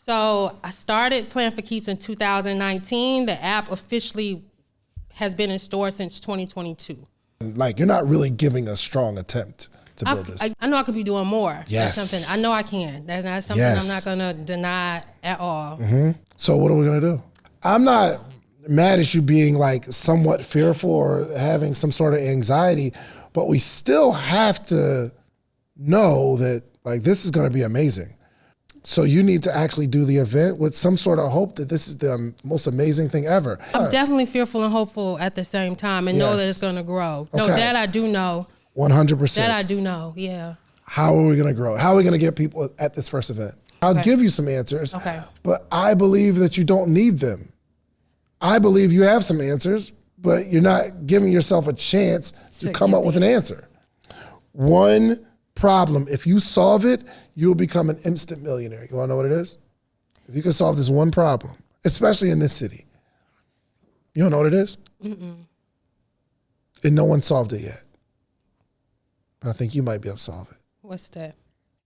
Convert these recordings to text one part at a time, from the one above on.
So I started Plan for Keeps in 2019. The app officially has been in store since 2022. Like, you're not really giving a strong attempt to build this. I know I could be doing more. Yes. That's something I know I can. That's not something I'm not going to deny at all. So what are we going to do? I'm not mad at you being like somewhat fearful or having some sort of anxiety, but we still have to know that like this is going to be amazing. So you need to actually do the event with some sort of hope that this is the most amazing thing ever. I'm definitely fearful and hopeful at the same time and know that it's going to grow. No, that I do know. 100%. That I do know, yeah. How are we going to grow it? How are we going to get people at this first event? I'll give you some answers, but I believe that you don't need them. I believe you have some answers, but you're not giving yourself a chance to come up with an answer. One problem, if you solve it, you'll become an instant millionaire. You wanna know what it is? If you can solve this one problem, especially in this city, you don't know what it is? And no one solved it yet. But I think you might be able to solve it. What's that?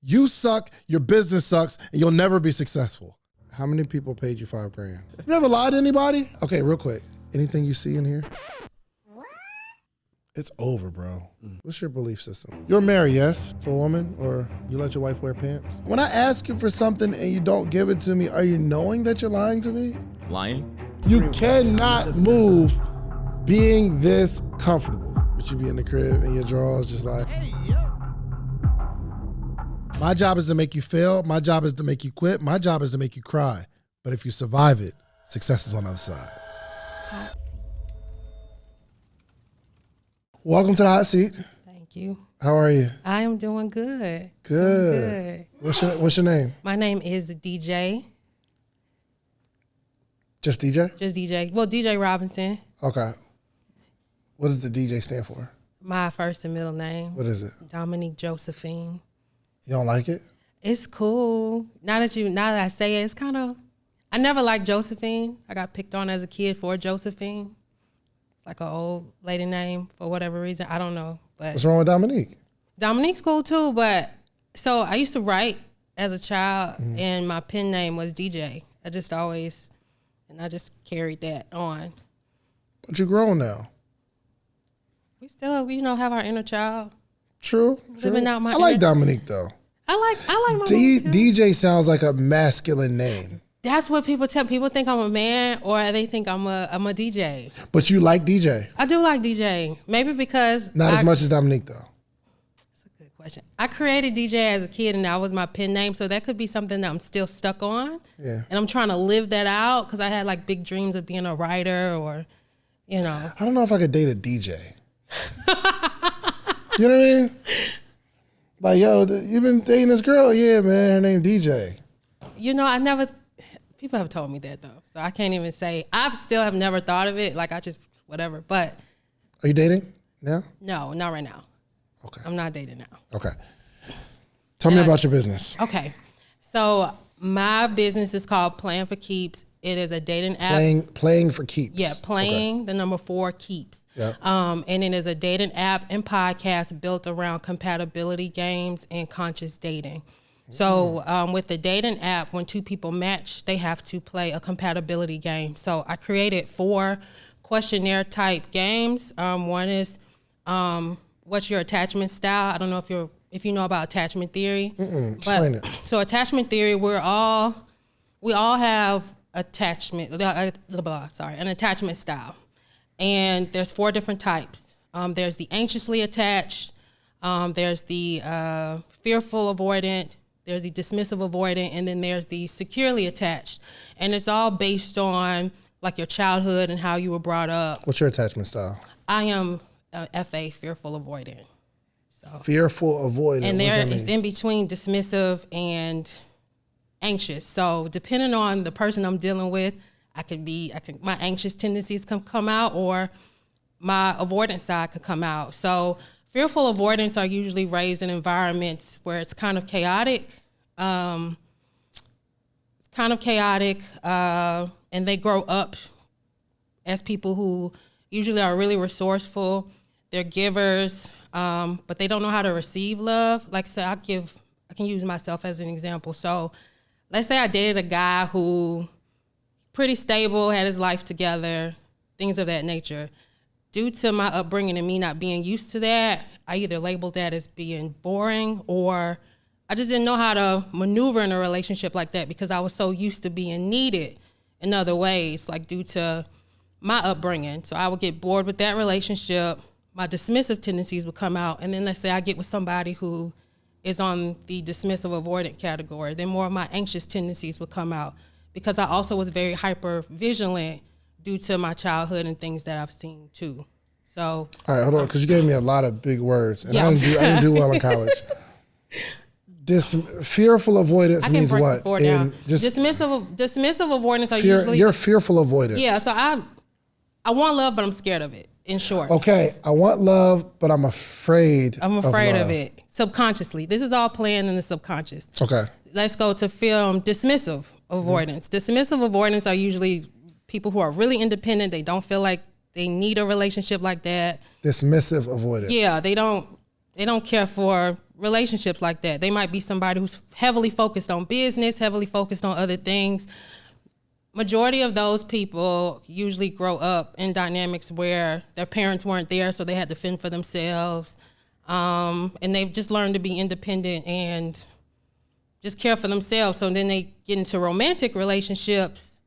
You suck, your business sucks, and you'll never be successful. How many people paid you $5 grand? You ever lied to anybody? Okay, real quick. Anything you see in here? It's over, bro. What's your belief system? You're married, yes, to a woman, or you let your wife wear pants? When I ask you for something and you don't give it to me, are you knowing that you're lying to me? Lying? You cannot move being this comfortable. But you be in the crib and your drawers just like, hey, yo. My job is to make you fail. My job is to make you quit. My job is to make you cry. But if you survive it, success is on the other side. Welcome to the hot seat. Thank you. How are you? I am doing good. Good. What's your name? My name is DJ. Just DJ? Just DJ. Well, DJ Robinson. Okay. What does the DJ stand for? My first and middle name. What is it? Dominique Josephine. You don't like it? It's cool. Now that I say it, it's kind of, I never liked Josephine. I got picked on as a kid for Josephine. It's like an old lady name for whatever reason. I don't know. But what's wrong with Dominique? Dominique's cool too, but so I used to write as a child and my pen name was DJ. I just carried that on. But you're grown now. We still, have our inner child. True. Living out my I like Dominique though. I like my name too. DJ sounds like a masculine name. That's what people tell. People think I'm a man or they think I'm a DJ. But you like DJ? I do like DJ. Maybe because not as much as Dominique though. That's a good question. I created DJ as a kid and that was my pen name, so that could be something that I'm still stuck on. Yeah. And I'm trying to live that out because I had like big dreams of being a writer or, I don't know if I could date a DJ. You know what I mean? Like, yo, you been dating this girl? Yeah, man, her name DJ. People have told me that though, so I can't even say. I still have never thought of it. Like, I just, whatever, but. Are you dating now? No, not right now. Okay. I'm not dating now. Okay. Tell me about your business. Okay. So my business is called Plan for Keeps. It is a dating app. Playing for keeps. Yeah, playing the number 4 keeps. Yeah. And it is a dating app and podcast built around compatibility games and conscious dating. So with the dating app, when 2 people match, they have to play a compatibility game. So I created 4 questionnaire type games. One is what's your attachment style? I don't know if you know about attachment theory. Explain it. So attachment theory, we all have an attachment style. And there's 4 different types. There's the anxiously attached, there's the fearful avoidant, there's the dismissive avoidant, and then there's the securely attached. And it's all based on like your childhood and how you were brought up. What's your attachment style? I am FA, fearful avoidant. So fearful avoidant. And there is in between dismissive and anxious. So depending on the person I'm dealing with, my anxious tendencies can come out or my avoidance side could come out. So fearful avoidance are usually raised in environments where it's kind of chaotic. And they grow up as people who usually are really resourceful. They're givers, but they don't know how to receive love. Like, so I can use myself as an example. So let's say I dated a guy who pretty stable, had his life together, things of that nature. Due to my upbringing and me not being used to that, I either labeled that as being boring, or I just didn't know how to maneuver in a relationship like that because I was so used to being needed in other ways, like due to my upbringing. So I would get bored with that relationship. My dismissive tendencies would come out. And then let's say I get with somebody who is on the dismissive avoidant category. Then more of my anxious tendencies would come out because I also was very hyper vigilant due to my childhood and things that I've seen too. So. All right, hold on, because you gave me a lot of big words, and I didn't do well in college. This fearful avoidance means what? Dismissive avoidance are usually. You're fearful avoidance. Yeah, so I want love, but I'm scared of it, in short. Okay, I want love, but I'm afraid of it. Subconsciously. This is all planned in the subconscious. Okay. Let's go to dismissive avoidance. Dismissive avoidance are usually people who are really independent. They don't feel like they need a relationship like that. Dismissive avoidance. Yeah, they don't care for relationships like that. They might be somebody who's heavily focused on business, heavily focused on other things. Majority of those people usually grow up in dynamics where their parents weren't there, so they had to fend for themselves. And they've just learned to be independent and just care for themselves. So then they get into romantic relationships.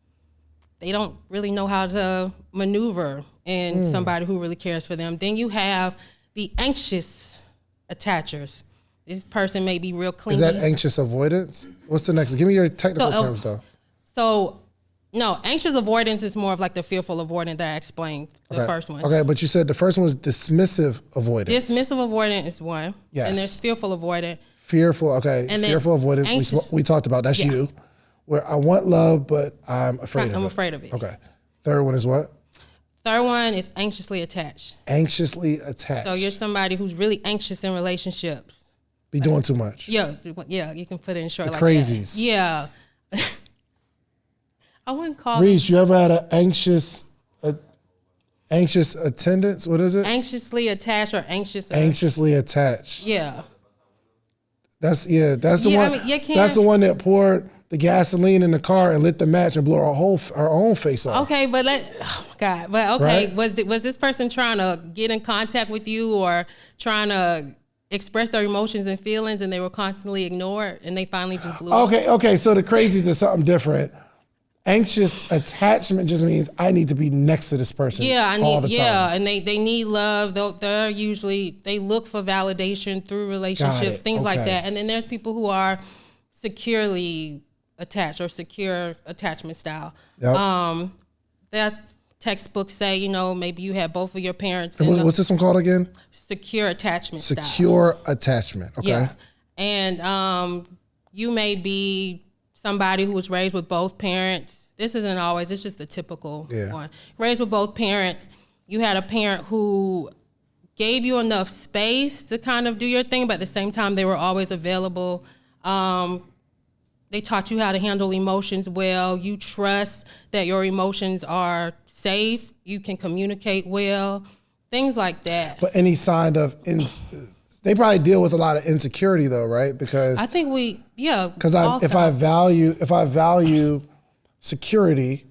They don't really know how to maneuver in somebody who really cares for them. Then you have the anxious attachers. This person may be real clingy. Is that anxious avoidance? What's the next? Give me your technical terms, though. So, no, anxious avoidance is more of like the fearful avoidant that I explained, the first one. Okay, but you said the first one was dismissive avoidance. Dismissive avoidant is one. Yes. And there's fearful avoidant. Fearful, okay. And fearful avoidance, we talked about. That's you. Where I want love, but I'm afraid of it. I'm afraid of it. Okay. Third one is what? Third one is anxiously attached. Anxiously attached. So you're somebody who's really anxious in relationships. Be doing too much. Yeah, you can put it in short like crazies. That. Yeah. I wouldn't call Reese, you ever had an anxious attendance? What is it? Anxiously attached or anxious? Anxiously attached. Yeah. That's the one. I mean, that's the one that poured the gasoline in the car and lit the match and blew her own face off. Okay, but oh my God, but okay, right? Was this person trying to get in contact with you or trying to express their emotions and feelings and they were constantly ignored and they finally just blew up? Okay, so the crazies is something different. Anxious attachment just means I need to be next to this person all the time. Yeah, and they need love. They're usually, they look for validation through relationships, things like that. And then there's people who are securely attached or secure attachment style. Yep. That textbooks say, maybe you have both of your parents. What's this one called again? Secure attachment style. Secure attachment, okay. Yeah. And you may be somebody who was raised with both parents. This isn't always, it's just the typical one. Raised with both parents. You had a parent who gave you enough space to kind of do your thing, but at the same time, they were always available. They taught you how to handle emotions well. You trust that your emotions are safe. You can communicate well, things like that. But any sign of, they probably deal with a lot of insecurity though, right? Because I think because if I value security,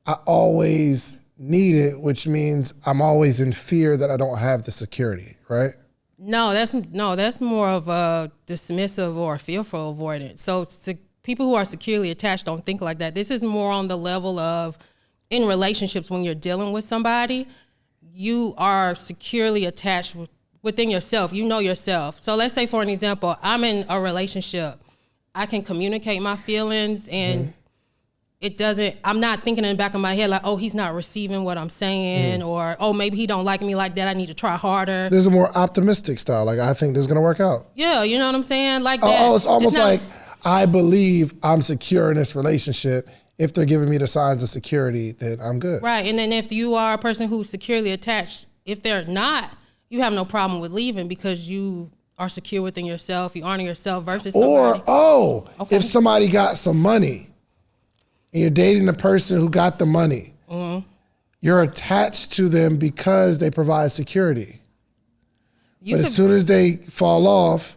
I always need it, which means I'm always in fear that I don't have the security, right? No, that's more of a dismissive or fearful avoidance. So people who are securely attached don't think like that. This is more on the level of in relationships when you're dealing with somebody, you are securely attached within yourself. You know yourself. So let's say for an example, I'm in a relationship. I can communicate my feelings and I'm not thinking in the back of my head like, oh, he's not receiving what I'm saying or, oh, maybe he don't like me like that. I need to try harder. There's a more optimistic style. Like, I think this is going to work out. Yeah, you know what I'm saying? Like that. Oh, it's almost like I believe I'm secure in this relationship. If they're giving me the signs of security, then I'm good. Right. And then if you are a person who's securely attached, if they're not, you have no problem with leaving because you are secure within yourself. You honor yourself versus somebody. If somebody got some money and you're dating a person who got the money, you're attached to them because they provide security. As soon as they fall off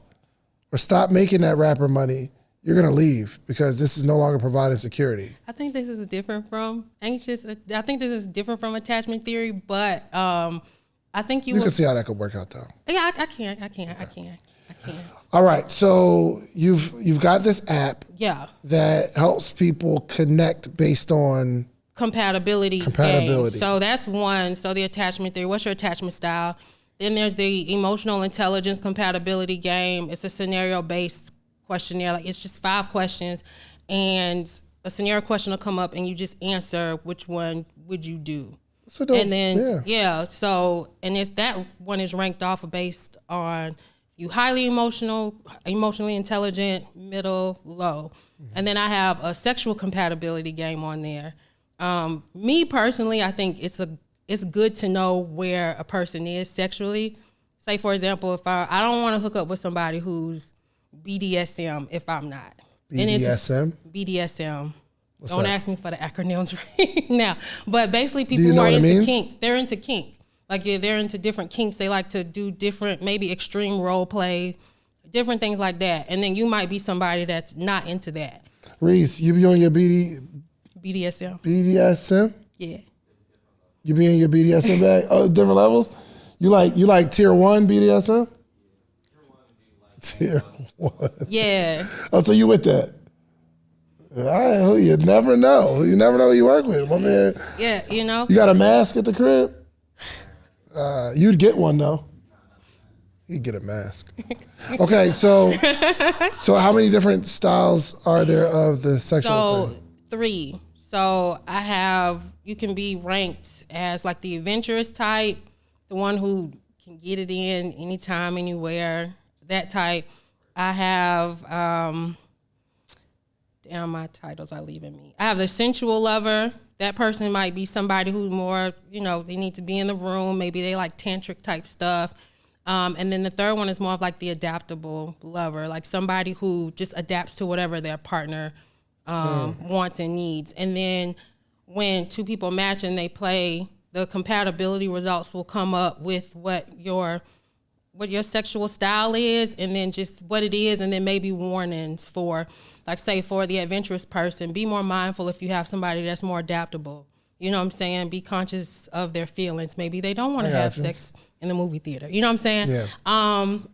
or stop making that rapper money, you're going to leave because this is no longer providing security. I think this is different from anxious. I think this is different from attachment theory, but I think you can see how that could work out, though. Yeah, I can. All right, so you've got this app that helps people connect based on compatibility. Game. So that's one. So the attachment theory, what's your attachment style? Then there's the emotional intelligence compatibility game. It's a scenario-based questionnaire. Like, it's just 5 questions, and a scenario question will come up, and you just answer which one would you do. So and then and if that one is ranked off based on you highly emotionally intelligent, middle, low. Mm-hmm. And then I have a sexual compatibility game on there. Me personally, I think it's good to know where a person is sexually. Say, for example, if I don't want to hook up with somebody who's BDSM if I'm not. BDSM? BDSM. Don't ask me for the acronyms right now. But basically people who are into kinks, they're into kink. Like, they're into different kinks. They like to do different, maybe extreme role play, different things like that. And then you might be somebody that's not into that. Reese, you be on your BDSM. BDSM? Yeah. You be in your BDSM bag? Oh, different levels? You like tier 1 BDSM? Tier 1. Yeah. Oh, so you with that? You never know. You never know who you work with, my man. Yeah, you know. You got a mask at the crib? You'd get one though. You'd get a mask. Okay, so how many different styles are there of the sexual thing? 3. So you can be ranked as like the adventurous type, the one who can get it in anytime, anywhere, that type. I have, my titles are leaving me. I have the sensual lover. That person might be somebody who's more, they need to be in the room. Maybe they like tantric type stuff. And then the third one is more of like the adaptable lover, like somebody who just adapts to whatever their partner wants and needs. And then when 2 people match and they play, the compatibility results will come up with what your sexual style is, and then just what it is, and then maybe warnings for, like, say, for the adventurous person, be more mindful if you have somebody that's more adaptable. You know what I'm saying? Be conscious of their feelings. Maybe they don't want to have sex in the movie theater. You know what I'm saying? Yeah.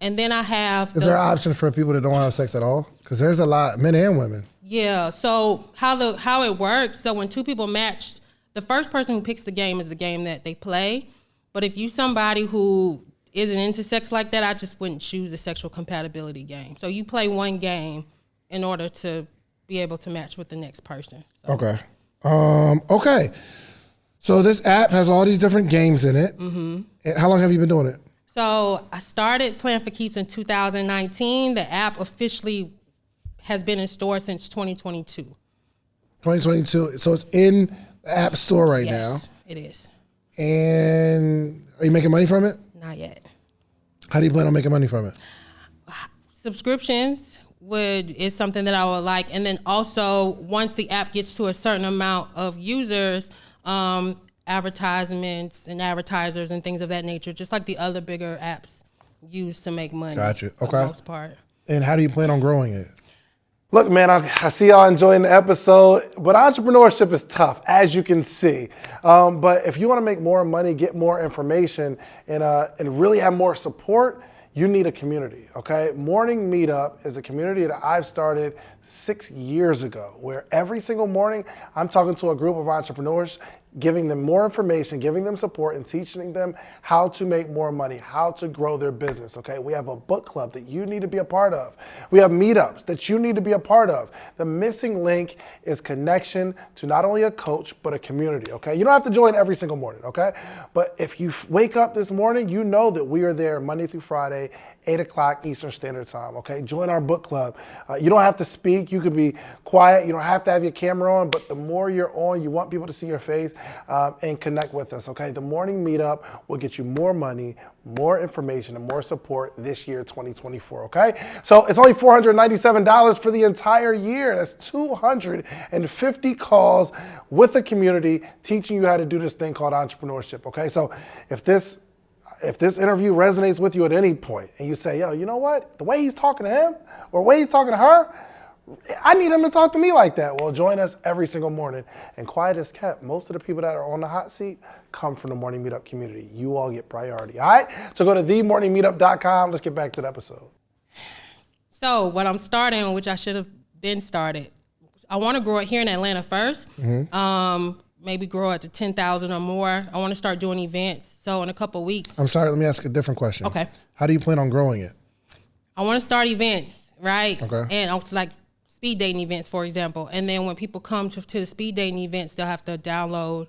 And then I have... Is there an option for people that don't want to have sex at all? Because there's a lot, men and women. Yeah. So how it works, so when 2 people match, the first person who picks the game is the game that they play. But if you somebody who isn't into sex like that, I just wouldn't choose a sexual compatibility game. So you play one game in order to be able to match with the next person. So. Okay. Okay. So this app has all these different games in it. Mm-hmm. And how long have you been doing it? So I started Plan for Keeps in 2019. The app officially has been in store since 2022. 2022. So it's in the app store right now. Yes, it is. And are you making money from it? Not yet. How do you plan on making money from it? Subscriptions is something that I would like. And then also, once the app gets to a certain amount of users, advertisements and advertisers and things of that nature, just like the other bigger apps use to make money. Gotcha. Okay. For the most part. And how do you plan on growing it? Look, man, I see y'all enjoying the episode, but entrepreneurship is tough, as you can see. But if you want to make more money, get more information, and really have more support, you need a community, okay? Morning Meetup is a community that I've started 6 years ago, where every single morning I'm talking to a group of entrepreneurs, giving them more information, giving them support, and teaching them how to make more money, how to grow their business, okay? We have a book club that you need to be a part of. We have meetups that you need to be a part of. The missing link is connection to not only a coach, but a community, okay? You don't have to join every single morning, okay? But if you wake up this morning, you know that we are there Monday through Friday, 8 o'clock Eastern Standard Time, okay? Join our book club. You don't have to speak. You could be quiet. You don't have to have your camera on, but the more you're on, you want people to see your face and connect with us, okay? The Morning Meetup will get you more money, more information, and more support this year, 2024, okay? So it's only $497 for the entire year. That's 250 calls with a community teaching you how to do this thing called entrepreneurship, okay? So if this interview resonates with you at any point and you say, yo, you know what? The way he's talking to him or the way he's talking to her I need them to talk to me like that. Well, join us every single morning. And quiet as kept, most of the people that are on the hot seat come from the Morning Meetup community. You all get priority, all right? So go to themorningmeetup.com. Let's get back to the episode. So what I'm starting, which I should have been started, I want to grow it here in Atlanta first. Maybe grow it to 10,000 or more. I want to start doing events. So in a couple of weeks. I'm sorry, let me ask a different question. Okay. How do you plan on growing it? I want to start events, right? Okay. And like speed dating events, for example. And then when people come to the speed dating events, they'll have to download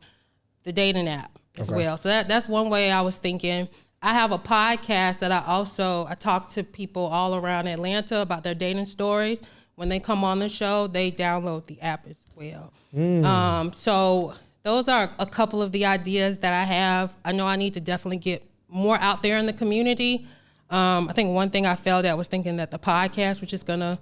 the dating app as well. So that's one way I was thinking. I have a podcast that I talk to people all around Atlanta about their dating stories. When they come on the show, they download the app as well. So those are a couple of the ideas that I have. I know I need to definitely get more out there in the community. I think one thing I failed at was thinking that the podcast was just going to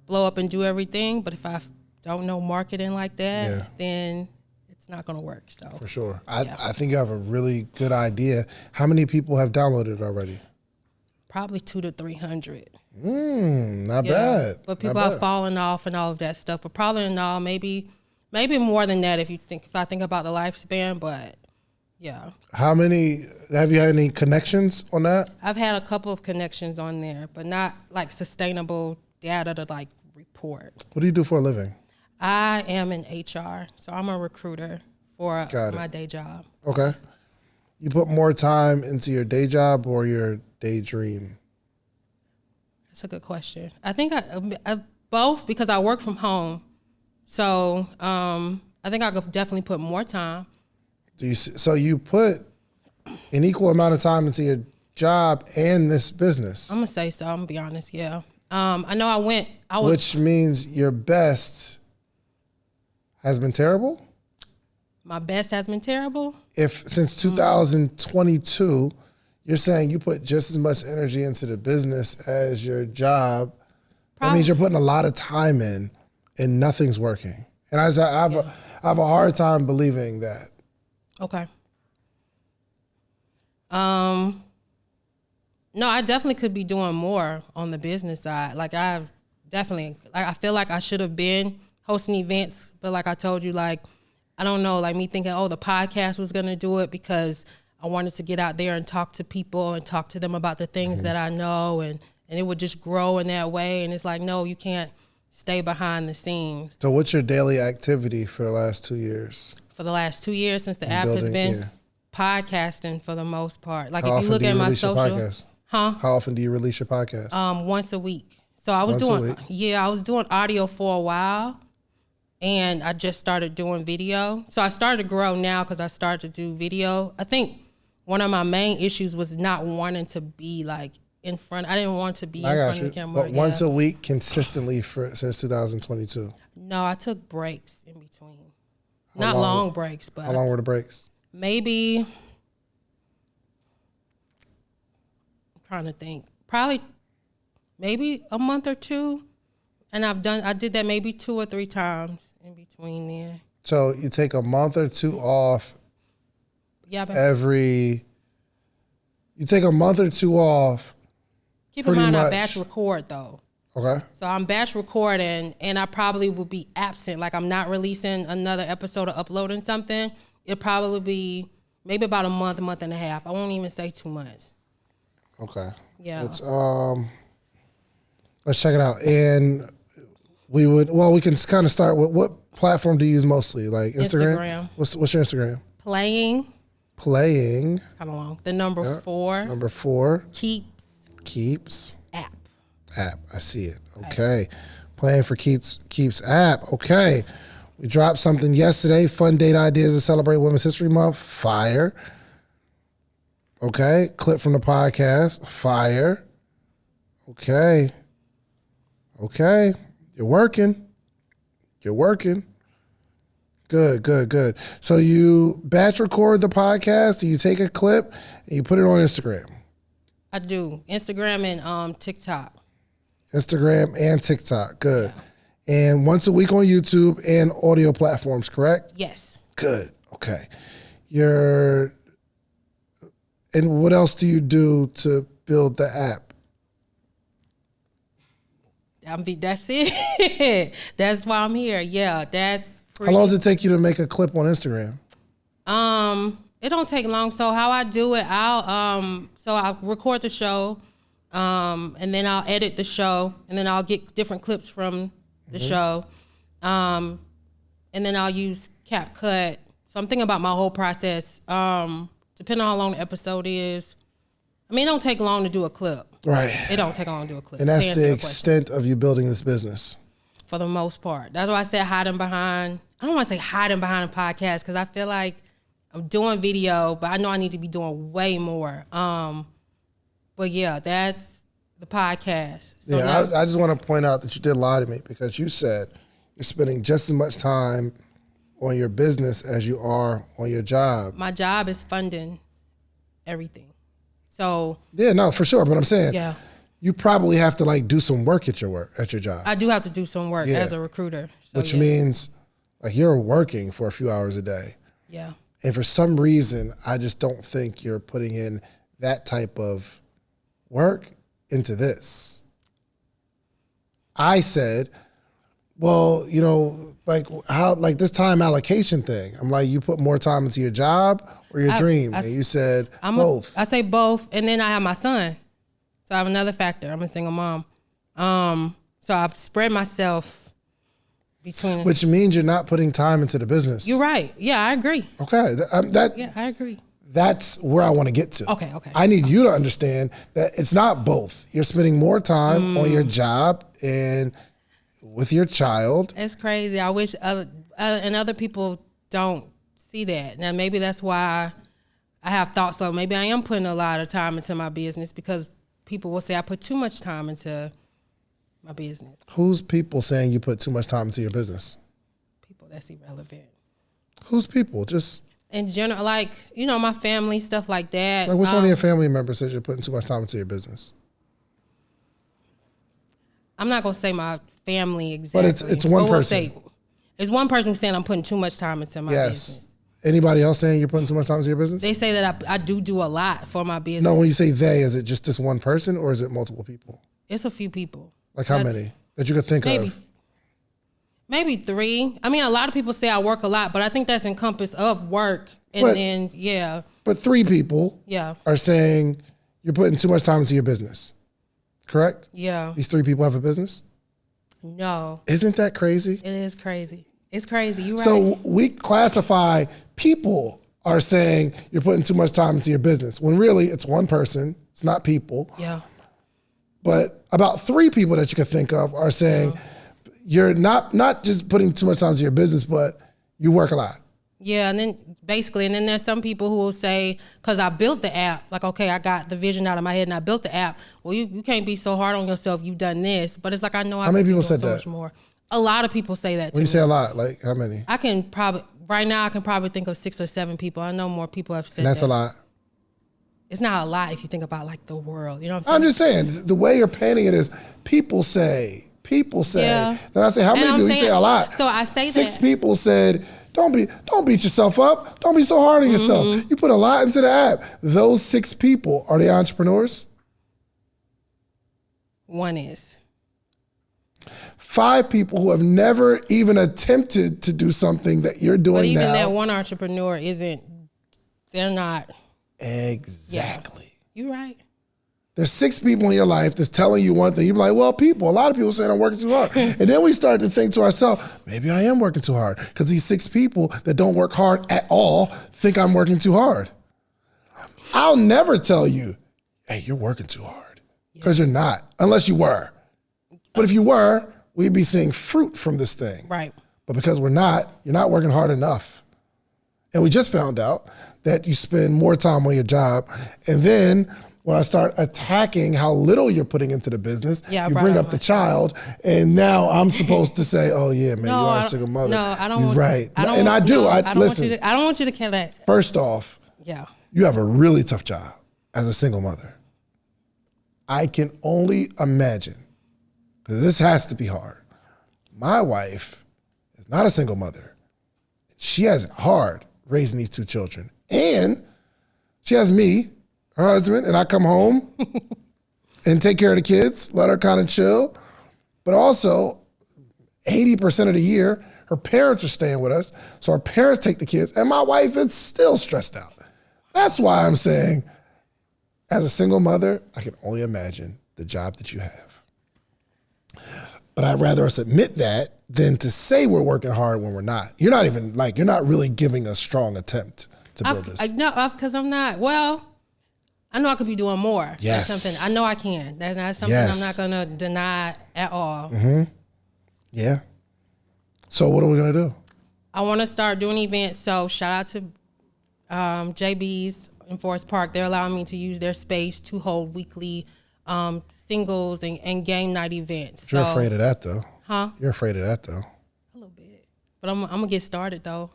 blow up and do everything. But if I don't know marketing like that, then it's not going to work. So for sure. I think you have a really good idea. How many people have downloaded already? Probably 200 to 300. Not bad. But people are falling off and all of that stuff. But probably in all, maybe more than that if I think about the lifespan. But yeah. How many, have you had any connections on that? I've had a couple of connections on there, but not like sustainable data to like report. What do you do for a living? I am in HR, so I'm a recruiter for my day job. Okay. You put more time into your day job or your daydream? That's a good question. I think I both, because I work from home. So I think I could definitely put more time. So you put an equal amount of time into your job and this business? I'm going to say so. I'm going to be honest, yeah. I know which means your best has been terrible? My best has been terrible? Since 2022, you're saying you put just as much energy into the business as your job, that means you're putting a lot of time in and nothing's working. And I have a hard time believing that. Okay. No, I definitely could be doing more on the business side. Like I feel like I should have been hosting events, but like I told you, like, I don't know, like me thinking, the podcast was going to do it because I wanted to get out there and talk to people and talk to them about the things that I know, and it would just grow in that way. And it's like, no, you can't stay behind the scenes. So what's your daily activity for the last 2 years? For the last 2 years since the app has been podcasting for the most part. Like if you look at my social, How often do you release your podcast? Once a week. So I was doing audio for a while, and I just started doing video. So I started to grow now because I started to do video. I think one of my main issues was not wanting to be like in front. I didn't want to be in front of the camera. But once a week consistently since 2022? No, I took breaks in between. Not long breaks, but. How long were the breaks? Maybe, I'm trying to think, probably maybe a month or two. And I did that maybe 2 or 3 times in between there. So you take a month or two off you take a month or two off. Keep in mind I batch record though. Okay. So I'm batch recording and I probably will be absent. Like I'm not releasing another episode or uploading something. It'll probably be maybe about a month and a half. I won't even say 2 months. Okay. Yeah. Let's check it out. And we can kind of start with what platform do you use mostly? Like Instagram? What's your Instagram? Playing. It's kind of long. The number 4. Number 4. Keeps. App. I see it. Okay. Playing for Keeps app. Okay. We dropped something yesterday. Fun date ideas to celebrate Women's History Month. Fire. Okay. Clip from the podcast. Fire. Okay. You're working. Good. So you batch record the podcast, you take a clip, and you put it on Instagram? I do. Instagram and TikTok. Instagram and TikTok. Good. Yeah. And once a week on YouTube and audio platforms, correct? Yes. Good. Okay. And what else do you do to build the app? That's it. That's why I'm here. Yeah, that's How long does it take you to make a clip on Instagram? It don't take long. So how I do it, I'll record the show, and then I'll edit the show, and then I'll get different clips from the show, and then I'll use CapCut. So I'm thinking about my whole process. Depending on how long the episode is. I mean, it don't take long to do a clip. Right. It don't take long to do a clip. And that's the extent of you building this business. For the most part. That's why I said hiding behind. I don't want to say hiding behind a podcast because I feel like I'm doing video, but I know I need to be doing way more. But yeah, that's the podcast. So I just want to point out that you did lie to me because you said you're spending just as much time on your business as you are on your job. My job is funding everything. So yeah, no, for sure. But I'm saying, you probably have to like do some work at your job. I do have to do some work as a recruiter. So which means like you're working for a few hours a day. Yeah. And for some reason, I just don't think you're putting in that type of work into this. I said, well, you know, like how, like this time allocation thing. I'm like, you put more time into your job or your dream? And you said both. I say both. And then I have my son. So I have another factor. I'm a single mom. So I've spread myself between. Which means you're not putting time into the business. You're right. Yeah, I agree. Okay. Yeah, I agree. That's where I want to get to. Okay. I need you to understand that it's not both. You're spending more time on your job and with your child. It's crazy. I wish and other people don't see that. Now, maybe that's why I have thoughts of maybe I am putting a lot of time into my business because people will say I put too much time into my business. Who's people saying you put too much time into your business? People that's irrelevant. Who's people? Just in general, like, you know, my family, stuff like that. Like which one of your family members says you're putting too much time into your business? I'm not going to say my family exactly. But it's one person. It's one person who's saying I'm putting too much time into my business. Anybody else saying you're putting too much time into your business? They say that I do a lot for my business. No, when you say they, is it just this one person or is it multiple people? It's a few people. Like how many that you could think of? Maybe 3. I mean, a lot of people say I work a lot, but I think that's encompassed of work. And But 3 people are saying you're putting too much time into your business. Correct? Yeah. These 3 people have a business? No. Isn't that crazy? It is crazy. It's crazy. You're right. So we classify people are saying you're putting too much time into your business when really it's one person. It's not people. Yeah. But about 3 people that you could think of are saying you're not just putting too much time into your business, but you work a lot. Yeah, and then there's some people who will say, because I built the app, like, okay, I got the vision out of my head and I built the app. Well, you can't be so hard on yourself. You've done this. But it's like, I know I How many people said so that? much more. A lot of people say that When you say a lot, like how many? I can probably think of 6 or 7 people. I know more people have said that. And that's a lot. It's not a lot if you think about like the world. You know what I'm saying? I'm just saying, the way you're painting it is people say. Yeah. Then I say, how many people? You say a lot. So I say 6 people said, don't beat yourself up. Don't be so hard on yourself. You put a lot into the app. Those 6 people, are they entrepreneurs? One is. 5 people who have never even attempted to do something that you're doing now. But even that one entrepreneur they're not. Exactly. Yeah. You're right. There's 6 people in your life that's telling you one thing. You're like, well, a lot of people saying I'm working too hard. And then we start to think to ourselves, maybe I am working too hard. Because these 6 people that don't work hard at all think I'm working too hard. I'll never tell you, hey, you're working too hard. Because you're not, unless you were. But if you were, we'd be seeing fruit from this thing. Right. But because we're not, you're not working hard enough. And we just found out that you spend more time on your job. And then when I start attacking how little you're putting into the business, you bring up the child, and now I'm supposed to say, oh yeah, man, you are a single mother. No, I don't. You're right. I don't want you to care that. First off, you have a really tough job as a single mother. I can only imagine, because this has to be hard. My wife is not a single mother. She has it hard raising these 2 children. And she has me, her husband, and I come home and take care of the kids, let her kind of chill. but also 80% of the year, her parents are staying with us. So our parents take the kids, and my wife is still stressed out. That's why I'm saying, as a single mother, I can only imagine the job that you have. But I'd rather us admit that than to say we're working hard when we're not. You're not even you're not really giving a strong attempt to build this. No, because I'm not. Well, I know I could be doing more. Yes. That's something I know I can. That's not something I'm not going to deny at all. Mm-hmm. Yeah. So what are we going to do? I want to start doing events. So shout out to JB's in Forest Park. They're allowing me to use their space to hold weekly singles and game night events. You're afraid of that, though. Huh? You're afraid of that, though. A little bit. But I'm going to get started, though.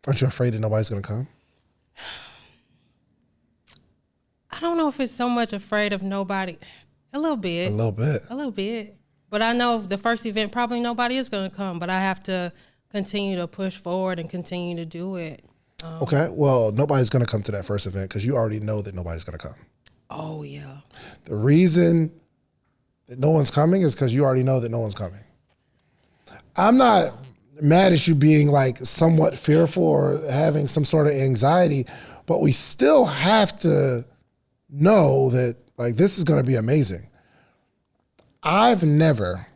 Aren't you afraid that nobody's going to come? I don't know if it's so much afraid of nobody. A little bit. A little bit. A little bit. But I know the first event, probably nobody is going to come. But I have to continue to push forward and continue to do it. Okay. Well, nobody's going to come to that first event because you already know that nobody's going to come. Oh, yeah. The reason that no one's coming is because you already know that no one's coming. I'm not mad at you being somewhat fearful or having some sort of anxiety, but we still have to know that this is going to be amazing. I've never,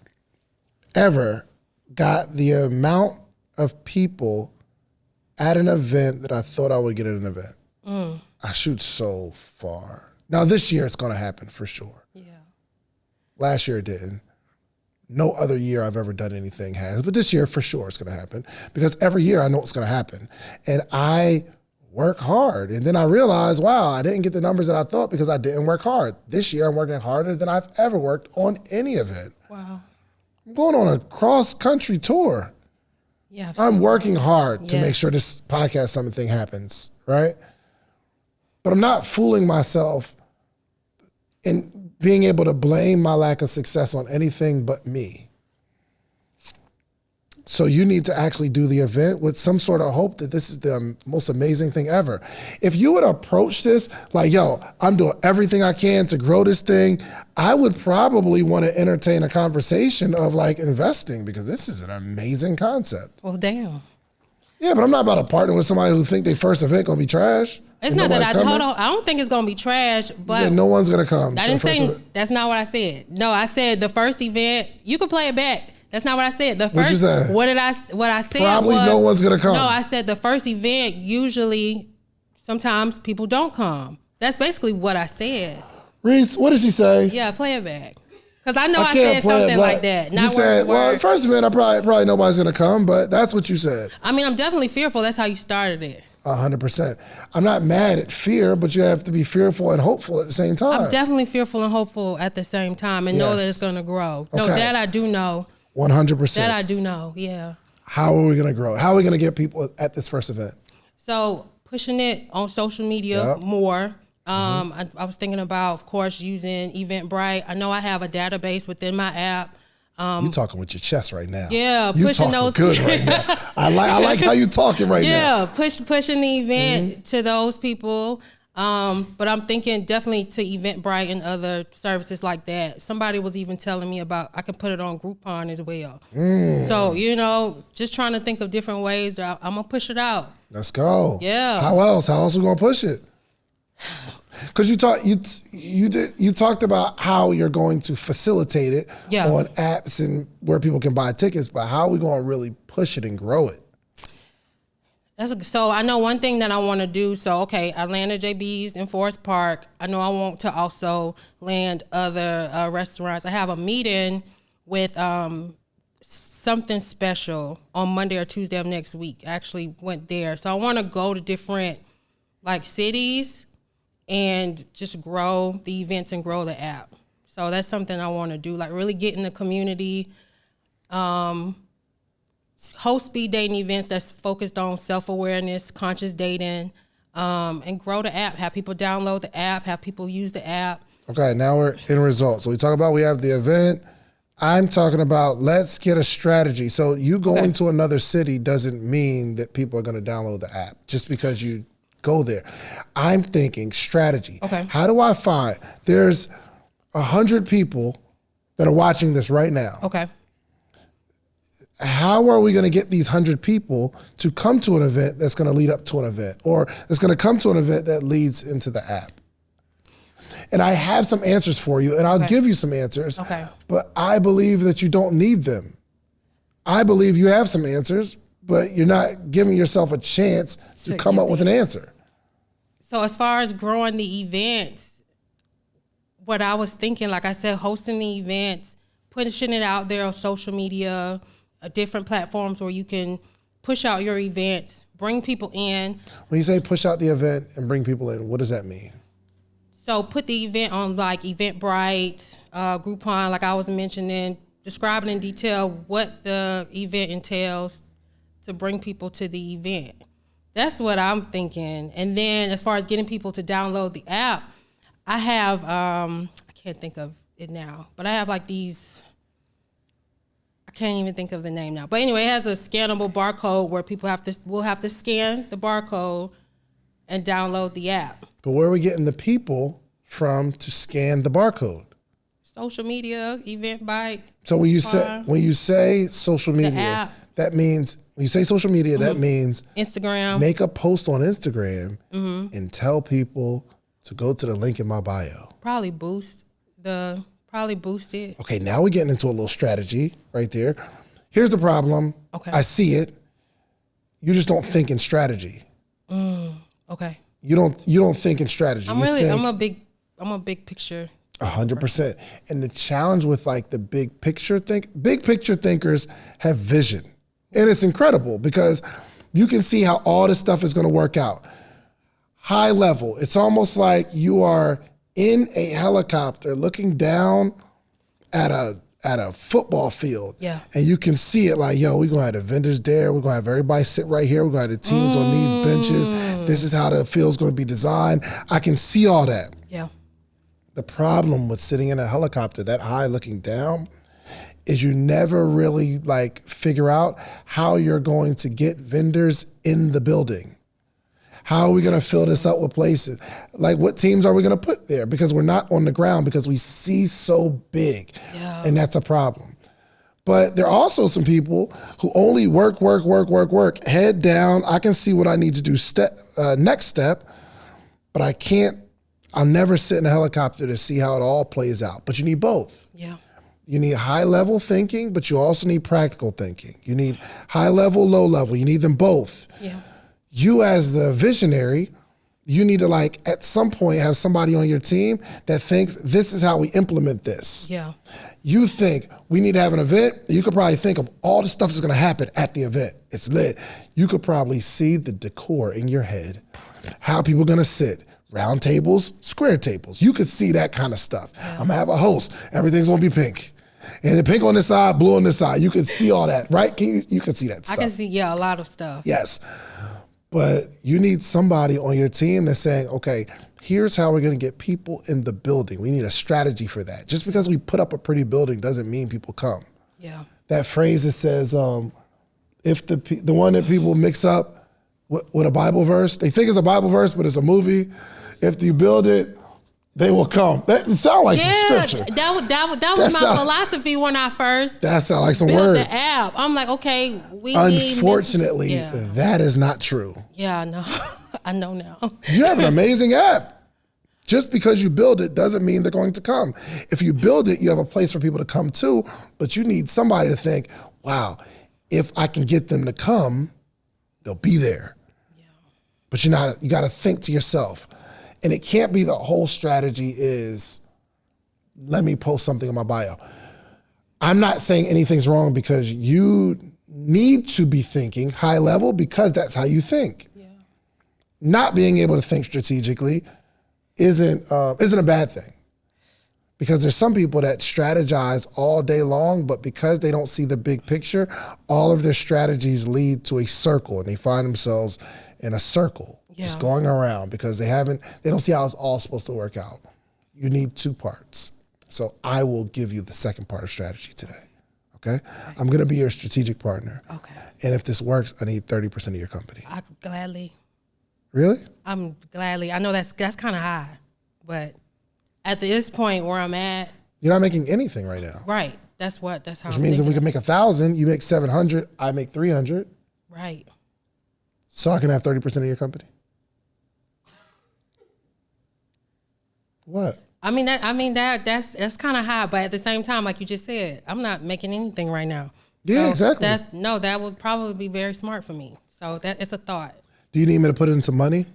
ever got the amount of people at an event that I thought I would get at an event. I shoot so far. Now this year it's going to happen for sure. Yeah. Last year it didn't. No other year I've ever done anything has, but this year for sure it's going to happen because every year I know it's going to happen. And I work hard. And then I realized, wow, I didn't get the numbers that I thought because I didn't work hard. This year I'm working harder than I've ever worked on any event. Wow. I'm going on a cross-country tour. Yeah. I'm working hard to make sure this podcast something happens, right? But I'm not fooling myself in being able to blame my lack of success on anything but me. So you need to actually do the event with some sort of hope that this is the most amazing thing ever. If you would approach this yo, I'm doing everything I can to grow this thing, I would probably want to entertain a conversation of investing because this is an amazing concept. Well, damn. Yeah, but I'm not about to partner with somebody who think their first event going to be trash. It's not that hold on. I don't think it's going to be trash, but. You said no one's going to come. I didn't say, that's not what I said. No, I said the first event, you can play it back. That's not what I said. The first, what you say? What I said probably was, no one's gonna come. No, I said the first event, usually, sometimes people don't come. That's basically what I said. Reese, what did she say? Yeah, play it back. Because I know I said something like that. Not you said, well, first event, I probably nobody's gonna come, but that's what you said. I mean, I'm definitely fearful. That's how you started it. 100%. I'm not mad at fear, but you have to be fearful and hopeful at the same time. I'm definitely fearful and hopeful at the same time and know that it's gonna grow. Okay. No, that I do know. 100%. That I do know, yeah. How are we going to grow? How are we going to get people at this first event? So pushing it on social media more. I was thinking about, of course, using Eventbrite. I know I have a database within my app. You talking with your chest right now. Yeah, you pushing those. Good right now. I like how you talking right now. Yeah, pushing the event to those people. But I'm thinking definitely to Eventbrite and other services like that. Somebody was even telling me about I can put it on Groupon as well. So, just trying to think of different ways. I'm going to push it out. Let's go. Yeah. How else are we going to push it? Because you talked about how you're going to facilitate it on apps and where people can buy tickets, but how are we going to really push it and grow it? So I know one thing that I want to do. So, okay, I landed JB's in Forest Park. I know I want to also land other restaurants. I have a meeting with something special on Monday or Tuesday of next week. I actually went there. So I want to go to different cities and just grow the events and grow the app. So that's something I want to do, really get in the community. Host speed dating events that's focused on self-awareness, conscious dating, and grow the app. Have people download the app, have people use the app. Okay, now we're in results. So we have the event. I'm talking about let's get a strategy. So you going to another city doesn't mean that people are going to download the app just because you go there. I'm thinking strategy. Okay. How do I find, there's 100 people that are watching this right now. Okay. How are we going to get these 100 people to come to an event that's going to lead up to an event, or that's going to come to an event that leads into the app? And I have some answers for you, and I'll give you some answers, but I believe that you don't need them. I believe you have some answers, but you're not giving yourself a chance to come up with an answer. So as far as growing the events, what I was thinking, like I said, hosting the events, pushing it out there on social media, different platforms where you can push out your events, bring people in. When you say push out the event and bring people in, what does that mean? So put the event on like Eventbrite, Groupon, like I was mentioning, describing in detail what the event entails to bring people to the event. That's what I'm thinking. And then as far as getting people to download the app, I have, I can't think of it now, but I have like these, I can't even think of the name now. But anyway, it has a scannable barcode where people will have to scan the barcode and download the app. But where are we getting the people from to scan the barcode? Social media, Eventbrite. So when you say social media, that means when you say social media, that means Instagram. Make a post on Instagram and tell people to go to the link in my bio. Probably boost it. Okay, now we're getting into a little strategy right there. Here's the problem. Okay. I see it. You just don't think in strategy. Okay. You don't think in strategy. I'm a big picture. 100%. And the challenge with like the big picture thinkers have vision. And it's incredible because you can see how all this stuff is going to work out. High level. It's almost like you are in a helicopter looking down at a football field. Yeah. And you can see it like, yo, we're going to have the vendors there. We're going to have everybody sit right here. We're going to have the teams on these benches. This is how the field's going to be designed. I can see all that. Yeah. The problem with sitting in a helicopter that high looking down is you never really like figure out how you're going to get vendors in the building. How are we going to fill this up with places? Like what teams are we going to put there? Because we're not on the ground because we see so big. Yeah. And that's a problem. But there are also some people who only work, head down. I can see what I need to do next step, but I'll never sit in a helicopter to see how it all plays out. But you need both. Yeah. You need high level thinking, but you also need practical thinking. You need high level, low level. You need them both. Yeah. You as the visionary, you need to like at some point have somebody on your team that thinks this is how we implement this. Yeah. You think we need to have an event. You could probably think of all the stuff that's going to happen at the event. It's lit. You could probably see the decor in your head, how people are going to sit. Round tables, square tables. You could see that kind of stuff. Yeah. I'm going to have a host. Everything's going to be pink. And the pink on this side, blue on this side. You can see all that, right? You can see that stuff. I can see, a lot of stuff. Yes. But you need somebody on your team that's saying, okay, here's how we're going to get people in the building. We need a strategy for that. Just because we put up a pretty building doesn't mean people come. Yeah. That phrase that says, if the one that people mix up with a Bible verse, they think it's a Bible verse, but it's a movie. If you build it, they will come. That sounds like some scripture. That was my philosophy when I first that sounds like some built word. The app. I'm like, okay, Unfortunately, that is not true. Yeah, I know. I know now. You have an amazing app. Just because you build it doesn't mean they're going to come. If you build it, you have a place for people to come to, but you need somebody to think, wow, if I can get them to come, they'll be there. Yeah. But you got to think to yourself. And it can't be the whole strategy is, let me post something in my bio. I'm not saying anything's wrong because you need to be thinking high level because that's how you think. Yeah. Not being able to think strategically isn't a bad thing. Because there's some people that strategize all day long, but because they don't see the big picture, all of their strategies lead to a circle and they find themselves in a circle. Yeah. Just going around because they don't see how it's all supposed to work out. You need two parts. So I will give you the second part of strategy today. Okay? I'm going to be your strategic partner. Okay. And if this works, I need 30% of your company. I'd gladly. Really? I know that's kind of high, but at this point where I'm at, You're not making anything right now. Right. That's how. Which means if we can make 1,000, you make 700, I make 300. Right. So I can have 30% of your company. What? That's kind of high, but at the same time, like you just said, I'm not making anything right now. Yeah, so exactly. That would probably be very smart for me. So that it's a thought. Do you need me to put in some money?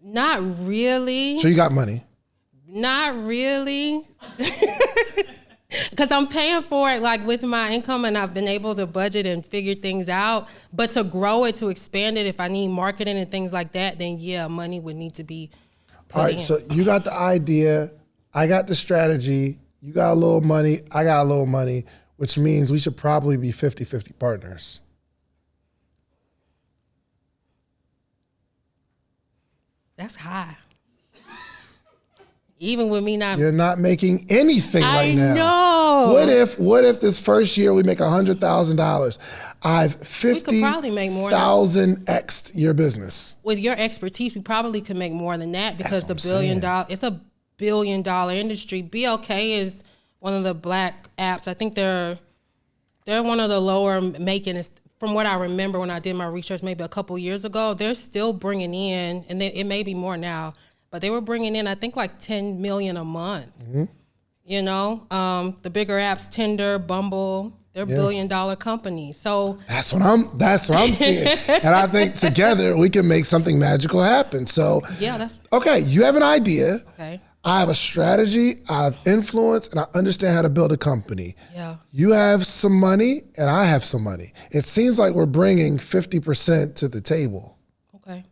Not really. So you got money? Not really. Because I'm paying for it like with my income, and I've been able to budget and figure things out. But to grow it, to expand it, if I need marketing and things like that, then yeah, money would need to be put All right, in. so you got the idea, I got the strategy, you got a little money, I got a little money, which means we should probably be 50-50 partners. That's high. Even with me not... You're not making anything right now. I know. What if this first year we make $100,000? I've 50,000 X'd your business. With your expertise, we probably could make more than that because it's a $1 billion industry. BLK is one of the black apps. I think they're one of the lower making. From what I remember when I did my research maybe a couple years ago, they're still bringing in, and it may be more now, but they were bringing in, I think, like 10 million a month. Mm-hmm. You know, the bigger apps, Tinder, Bumble, they're $1 billion companies. So that's what I'm seeing. And I think together we can make something magical happen. So okay, you have an idea. Okay. I have a strategy, I have influence, and I understand how to build a company. Yeah. You have some money, and I have some money. It seems like we're bringing 50% to the table. Okay.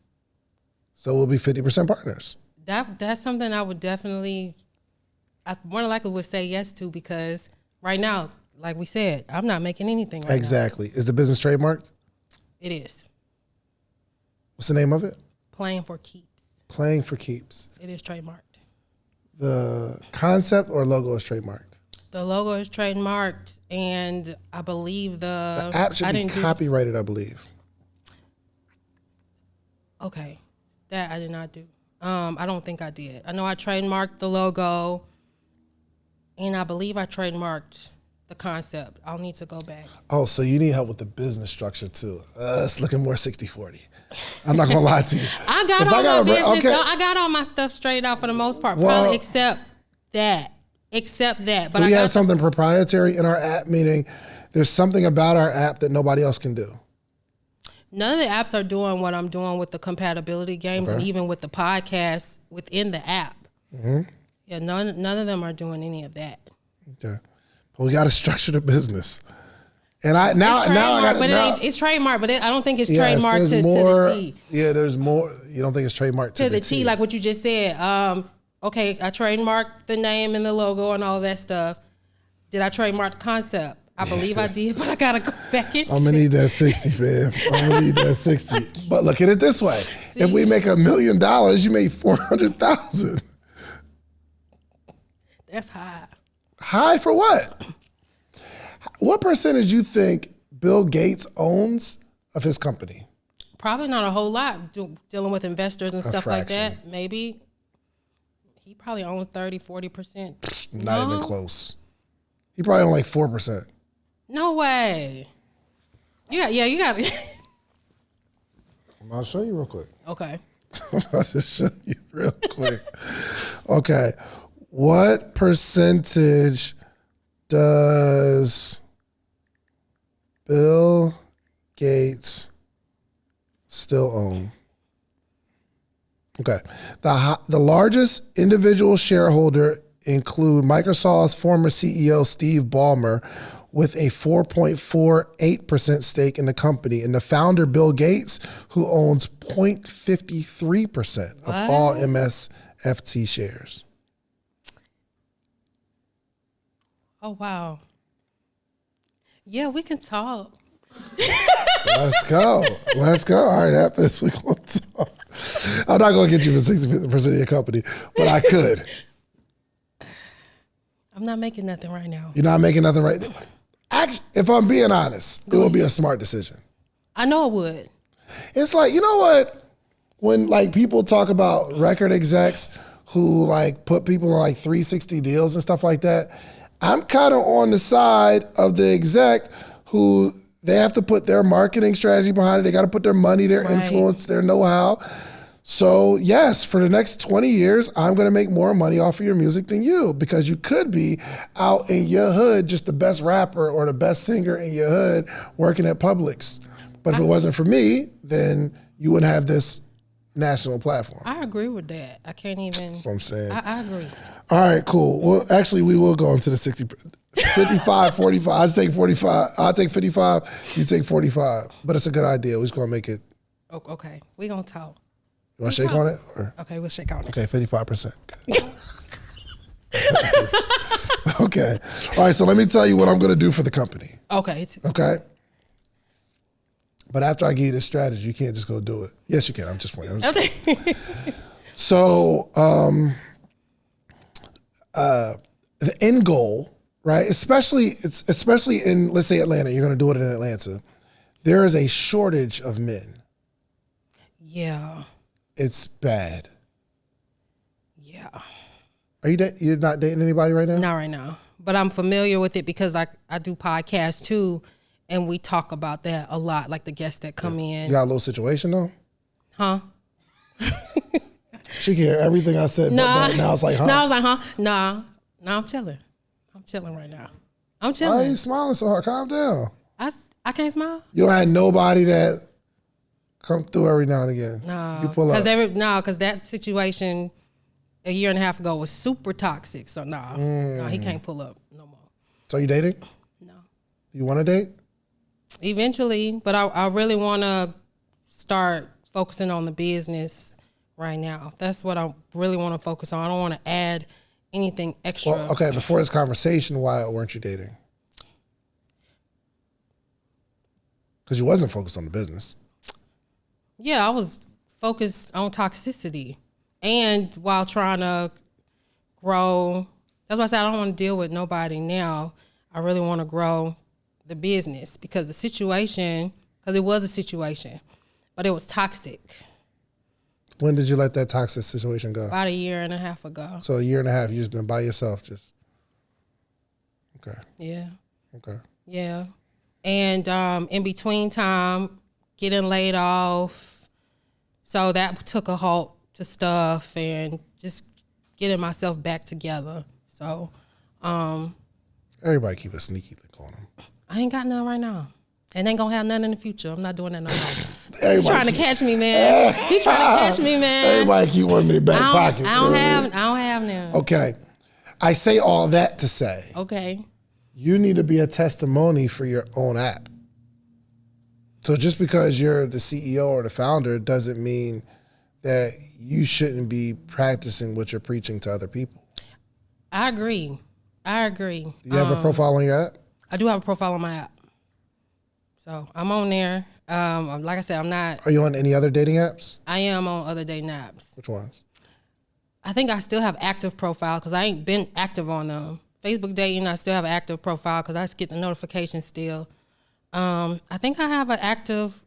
So we'll be 50% partners. That's something I would definitely, I more than likely would say yes to, because right now, like we said, I'm not making anything right now. Exactly. Is the business trademarked? It is. What's the name of it? Playing for Keeps. Playing for Keeps. It is trademarked. The concept or logo is trademarked? The logo is trademarked, and I believe the app should be copyrighted, I believe. Okay. That I did not do. I don't think I did. I know I trademarked the logo, and I believe I trademarked the concept. I'll need to go back. Oh, so you need help with the business structure too. It's looking more 60-40. I'm not gonna lie to you. I got all my stuff straight out for the most part. Probably except that. But do we have something proprietary in our app, meaning there's something about our app that nobody else can do? None of the apps are doing what I'm doing with the compatibility games, and even with the podcast within the app. Mm-hmm. Yeah, none of them are doing any of that. Okay. Well, we got to structure the business. And it's trademarked, but I don't think it's trademarked to the T. Yeah, there's more. You don't think it's trademarked to the T? Like what you just said. Okay, I trademarked the name and the logo and all that stuff. Did I trademark the concept? I believe I did, but I got to go back into I'm going to need that 60, fam. I'm going to need that 60. But look at it this way. If we make $1 million, you made 400,000. That's high. High for what? What percentage you think Bill Gates owns of his company? Probably not a whole lot. Dealing with investors and stuff like that, maybe. He probably owns 30, 40%. Not even close. He probably owns like 4%. No way. You got it. I'll show you real quick. Okay. I'll just show you real quick. Okay. What percentage does Bill Gates still own? Okay. The largest individual shareholder include Microsoft's former CEO Steve Ballmer with a 4.48% stake in the company, and the founder Bill Gates, who owns 0.53% of all MSFT shares. Oh, wow. Yeah, we can talk. Let's go. All right, after this, we're going to talk. I'm not going to get you for 60% of your company, but I could. I'm not making nothing right now. You're not making nothing right now? Actually, if I'm being honest, it would be a smart decision. I know it would. It's like, you know what? When like people talk about record execs who like put people on like 360 deals and stuff like that. I'm kind of on the side of the exec who they have to put their marketing strategy behind it. They got to put their money, their influence, their know-how. So yes, for the next 20 years, I'm going to make more money off of your music than you, because you could be out in your hood just the best rapper or the best singer in your hood working at Publix. But if it wasn't for me, then you wouldn't have this national platform. I agree with that. I can't even. That's what I'm saying. I agree. All right, cool. Well, actually, we will go into the 55, 45. I'll take 45. I'll take 55. You take 45. But it's a good idea. We're just going to make it. Okay. We're going to talk. You want to shake on it? Or? Okay, we'll shake on it. Okay, 55%. Okay. All right, so let me tell you what I'm going to do for the company. Okay. Okay? But after I give you this strategy, you can't just go do it. Yes, you can. I'm just playing. Okay. So the end goal, right? Especially in, let's say, Atlanta. You're going to do it in Atlanta. There is a shortage of men. Yeah. It's bad. Yeah. Are you're not dating anybody right now? Not right now. But I'm familiar with it because I do podcasts too, and we talk about that a lot, like the guests that come in. You got a little situation though? Huh? She can hear everything I said, but now it's like, huh? Now I was like, huh? Nah, I'm chilling. I'm chilling right now. I'm chilling. Why are you smiling so hard? Calm down. I can't smile? You don't have nobody that come through every now and again. No. You pull up. Because that situation a year and a half ago was super toxic. So no, he can't pull up no more. So you dating? No. You want to date? Eventually, but I really want to start focusing on the business right now. That's what I really want to focus on. I don't want to add anything extra. Well, okay, before this conversation, why weren't you dating? Because you wasn't focused on the business. Yeah, I was focused on toxicity. And while trying to grow, that's why I said I don't want to deal with nobody now. I really want to grow the business because it was a situation, but it was toxic. When did you let that toxic situation go? About a year and a half ago. So a year and a half, you just been by yourself just. Okay. Yeah. Okay. Yeah. And in between time, getting laid off. So that took a halt to stuff and just getting myself back together. So. Everybody keep a sneaky link on them. I ain't got none right now. And ain't gonna have none in the future. I'm not doing that no more. He's trying to catch me, man. He's trying to catch me, man. Everybody keep one in their back pocket. I don't have none. Okay. I say all that to say. Okay. You need to be a testimony for your own app. So just because you're the CEO or the founder doesn't mean that you shouldn't be practicing what you're preaching to other people. I agree. Do you have a profile on your app? I do have a profile on my app. So I'm on there. Like I said, I'm not. Are you on any other dating apps? I am on other dating apps. Which ones? I think I still have active profile because I ain't been active on them. Facebook dating, I still have an active profile because I just get the notifications still. I think I have an active,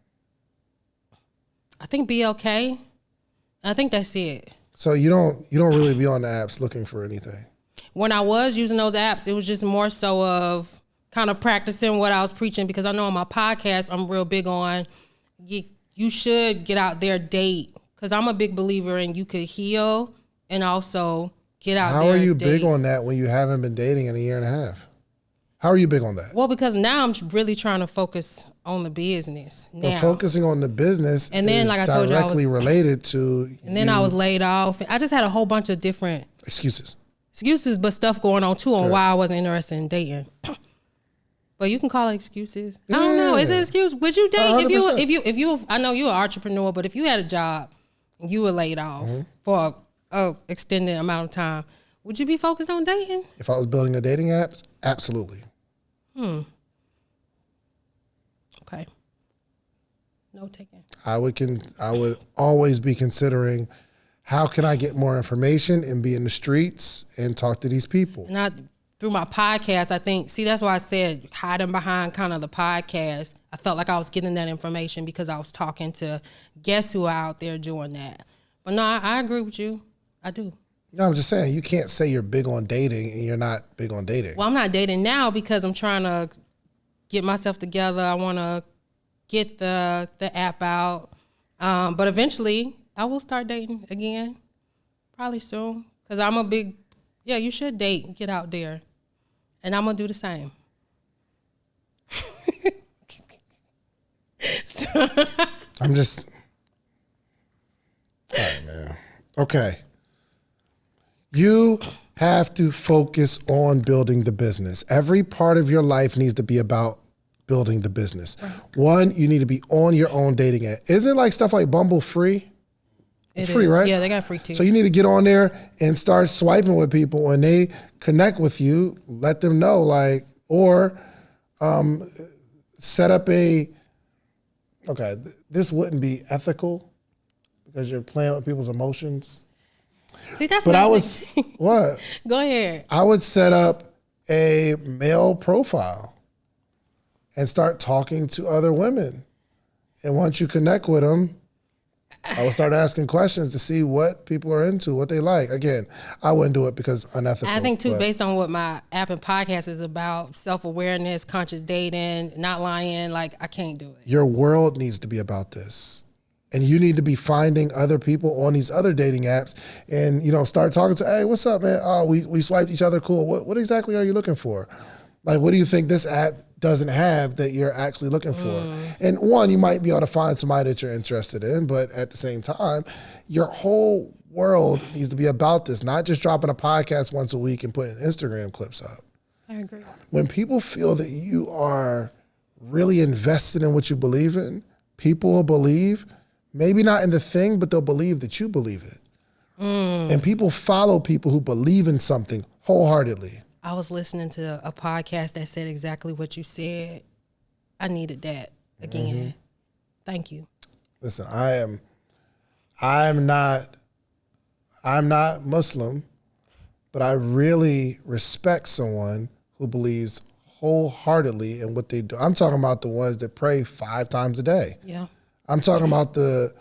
I think BLK. I think that's it. So you don't really be on the apps looking for anything? When I was using those apps, it was just more so of kind of practicing what I was preaching because I know on my podcast, I'm real big on you should get out there, date, because I'm a big believer in you could heal and also get out there. How are you date. big on that when you haven't been dating in a year and a half? How are you big on that? Well, because now I'm really trying to focus on the business now. But focusing on the business and then, like I told you, directly related to and then I was laid off. I just had a whole bunch of different excuses, but stuff going on too on why I wasn't interested in dating. But you can call it excuses. Yeah. I don't know. Is it an excuse? Would you date 100%. if you? I know you're an entrepreneur, but if you had a job and you were laid off for a extended amount of time, would you be focused on dating? If I was building a dating app, absolutely. Okay. No taking. I would always be considering how can I get more information and be in the streets and talk to these people. Not through my podcast, I think, that's why I said hiding behind kind of the podcast. I felt like I was getting that information because I was talking to guests who are out there doing that. But no, I agree with you. I do. No, I'm just saying, you can't say you're big on dating and you're not big on dating. Well, I'm not dating now because I'm trying to get myself together. I want to get the app out. But eventually, I will start dating again, probably soon. Because I'm a big, you should date, get out there. And I'm going to do the same. I'm just, all right, man. Okay. You have to focus on building the business. Every part of your life needs to be about building the business. Right. One, you need to be on your own dating app. Isn't like stuff like Bumble free? It's free, right? Yeah, they got free too. So you need to get on there and start swiping with people. When they connect with you, let them know, like, or set up this wouldn't be ethical because you're playing with people's emotions. See, that's but I was what? Go ahead. I would set up a male profile and start talking to other women. And once you connect with them, I would start asking questions to see what people are into, what they like. Again, I wouldn't do it because unethical. I think too, based on what my app and podcast is about, self-awareness, conscious dating, not lying, like I can't do it. Your world needs to be about this. And you need to be finding other people on these other dating apps and, start talking to, hey, what's up, man? Oh, we swiped each other. Cool. What exactly are you looking for? Like, what do you think this app doesn't have that you're actually looking for? And one, you might be able to find somebody that you're interested in, but at the same time, your whole world needs to be about this, not just dropping a podcast once a week and putting Instagram clips up. I agree. When people feel that you are really invested in what you believe in, people will believe, maybe not in the thing, but they'll believe that you believe it. And people follow people who believe in something wholeheartedly. I was listening to a podcast that said exactly what you said. I needed that again. Mm-hmm. Thank you. Listen, I'm not Muslim, but I really respect someone who believes wholeheartedly in what they do. I'm talking about the ones that pray 5 times a day. Yeah. I'm talking about the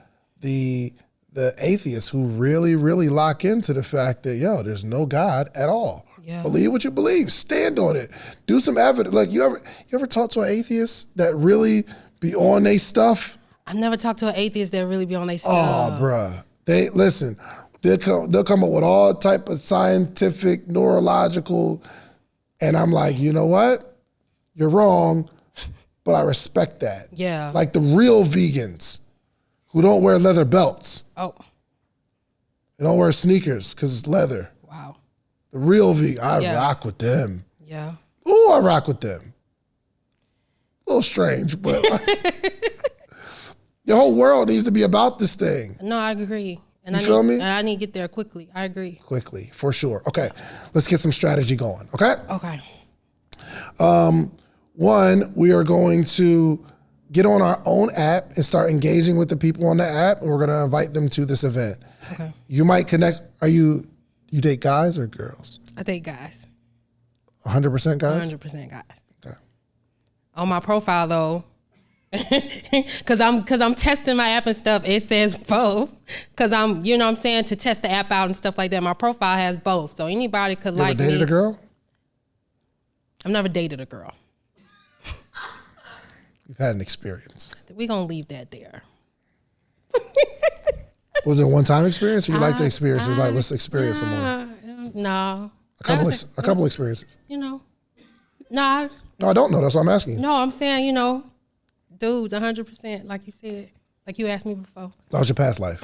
atheists who really, really lock into the fact that, there's no God at all. Yeah. Believe what you believe. Stand on it. Do some evidence. Like, you ever talk to an atheist that really be on their stuff? I've never talked to an atheist that really be on their stuff. Oh, bruh. They'll come up with all type of scientific, neurological, and I'm like, you know what? You're wrong, but I respect that. Yeah. Like the real vegans who don't wear leather belts. Oh. They don't wear sneakers because it's leather. Wow. The real vegan, I rock with them. Yeah. Oh, I rock with them. A little strange, but your whole world needs to be about this thing. No, I agree. And you feel me? And I need to get there quickly. I agree. Quickly, for sure. Okay, let's get some strategy going, okay? Okay. One, we are going to get on our own app and start engaging with the people on the app, and we're going to invite them to this event. Okay. You might connect. You date guys or girls? I date guys. 100% guys? 100% guys. Okay. On my profile though, cause I'm testing my app and stuff, it says both. Cause I'm, to test the app out and stuff like that. My profile has both. So anybody could like me. You ever dated a girl? I've never dated a girl. You've had an experience. We're gonna leave that there. Was it a one-time experience, or you liked the experience? It was like, let's experience some more. No. A couple experiences. No. No, I don't know. That's what I'm asking you. No, I'm saying, dudes, 100%, like you said, like you asked me before. That was your past life.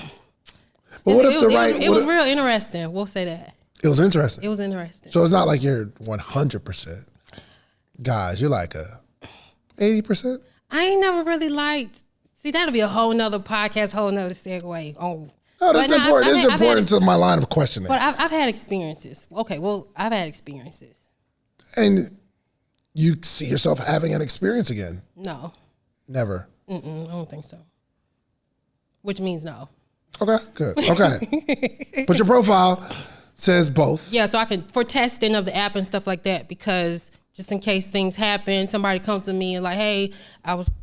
But what if it was real interesting. We'll say that. It was interesting. It was interesting. So it's not like you're 100%. Guys, you're like a 80%? I ain't never really liked. See, that'll be a whole nother podcast, whole nother segue. Oh, no, that's important. This is important to my line of questioning. But I've had experiences. Okay, well, I've had experiences. And you see yourself having an experience again? No. Never? I don't think so. Which means no. Okay, good. Okay. But your profile says both. Yeah, so I can, for testing of the app and stuff like that, because just in case things happen, somebody comes to me and like, hey,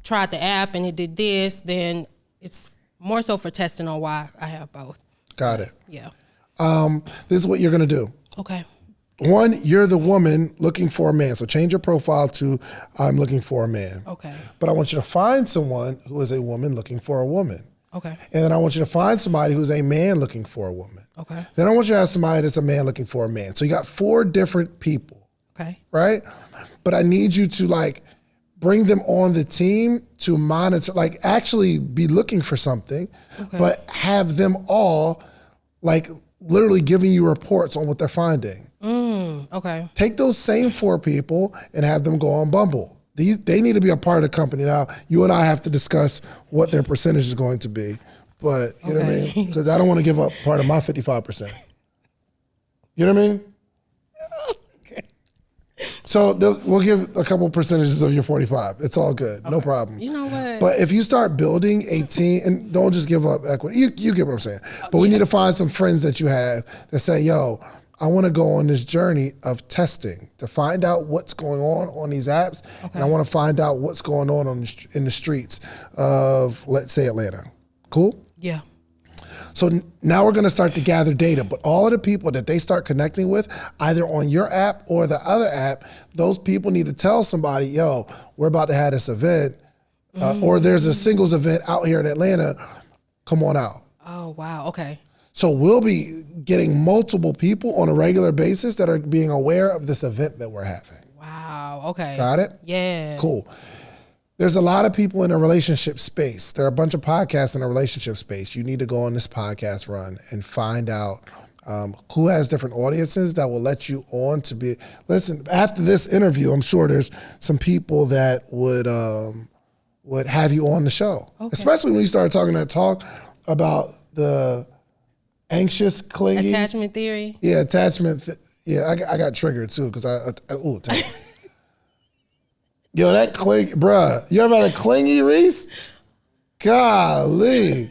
tried the app and it did this, then it's more so for testing on why I have both. Got it. Yeah. This is what you're going to do. Okay. One, you're the woman looking for a man. So change your profile to I'm looking for a man. Okay. But I want you to find someone who is a woman looking for a woman. Okay. And then I want you to find somebody who's a man looking for a woman. Okay. Then I want you to have somebody that's a man looking for a man. So you got 4 different people. Okay. Right? But I need you to like bring them on the team to monitor, like actually be looking for something, but have them all like literally giving you reports on what they're finding. Okay. Take those same 4 people and have them go on Bumble. They need to be a part of the company. Now, you and I have to discuss what their percentage is going to be, but you know what I mean? Because I don't want to give up part of my 55%. You know what I mean? So we'll give a couple percentages of your 45. It's all good. No problem. You know what? But if you start building a team, and don't just give up equity, you get what I'm saying. But we need to find some friends that you have that say, yo, I want to go on this journey of testing to find out what's going on these apps. And I want to find out what's going on in the streets of, let's say, Atlanta. Cool? Yeah. So now we're going to start to gather data, but all of the people that they start connecting with, either on your app or the other app, those people need to tell somebody, yo, we're about to have this event, or there's a singles event out here in Atlanta, come on out. Oh, wow, okay. So we'll be getting multiple people on a regular basis that are being aware of this event that we're having. Wow, okay. Got it? Yeah. Cool. There's a lot of people in a relationship space. There are a bunch of podcasts in a relationship space. You need to go on this podcast run and find out who has different audiences that will let you on to be. Listen, after this interview, I'm sure there's some people that would have you on the show, especially when you start talking that talk about the anxious, clingy attachment theory. Yeah, attachment. Yeah, I got triggered too because Yo, that cling, bruh. You ever had a clingy, Reese? Golly.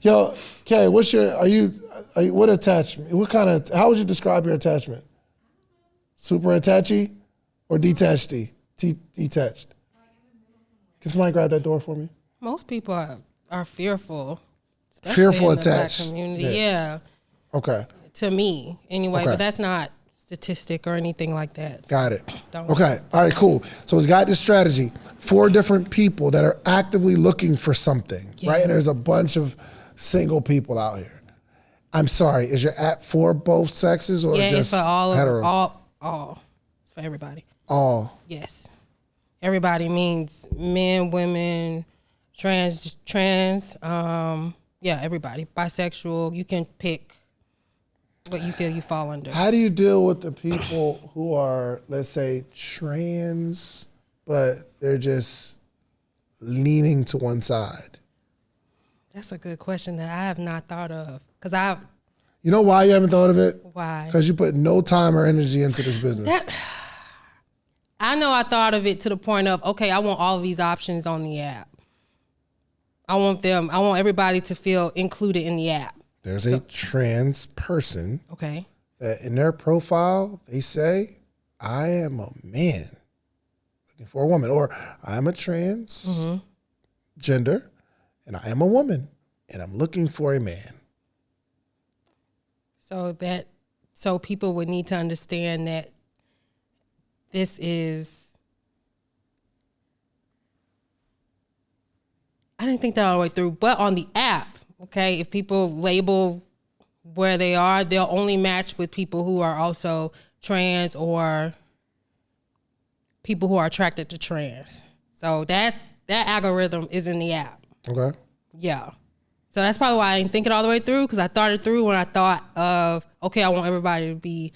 Yo, Kay, what attachment? How would you describe your attachment? Super attachy or detached? Detached. Can somebody grab that door for me? Most people are fearful. Fearful in the Black attached. community. Yeah. Okay. To me, anyway, Okay. but that's not statistic or anything like that. Got it. Okay. All right, cool. So it's got this strategy. 4 different people that are actively looking for something, right? And there's a bunch of single people out here. I'm sorry, is your app for both sexes or just it's for all hetero? All. It's for everybody. All. Yes. Everybody means men, women, trans, everybody. Bisexual, you can pick what you feel you fall under. How do you deal with the people who are, let's say, trans, but they're just leaning to one side? That's a good question that I have not thought of. You know why you haven't thought of it? Why? Because you put no time or energy into this business. I know I thought of it to the point of, okay, I want all of these options on the app. I want everybody to feel included in the app. There's a trans person that in their profile, they say, I am a man looking for a woman, or I'm a trans gender and I am a woman and I'm looking for a man. So people would need to understand that this is, I didn't think that all the way through, but on the app, okay, if people label where they are, they'll only match with people who are also trans or people who are attracted to trans. So that algorithm is in the app. Okay. Yeah. So that's probably why I didn't think it all the way through, because I thought it through when I thought of, okay, I want everybody to be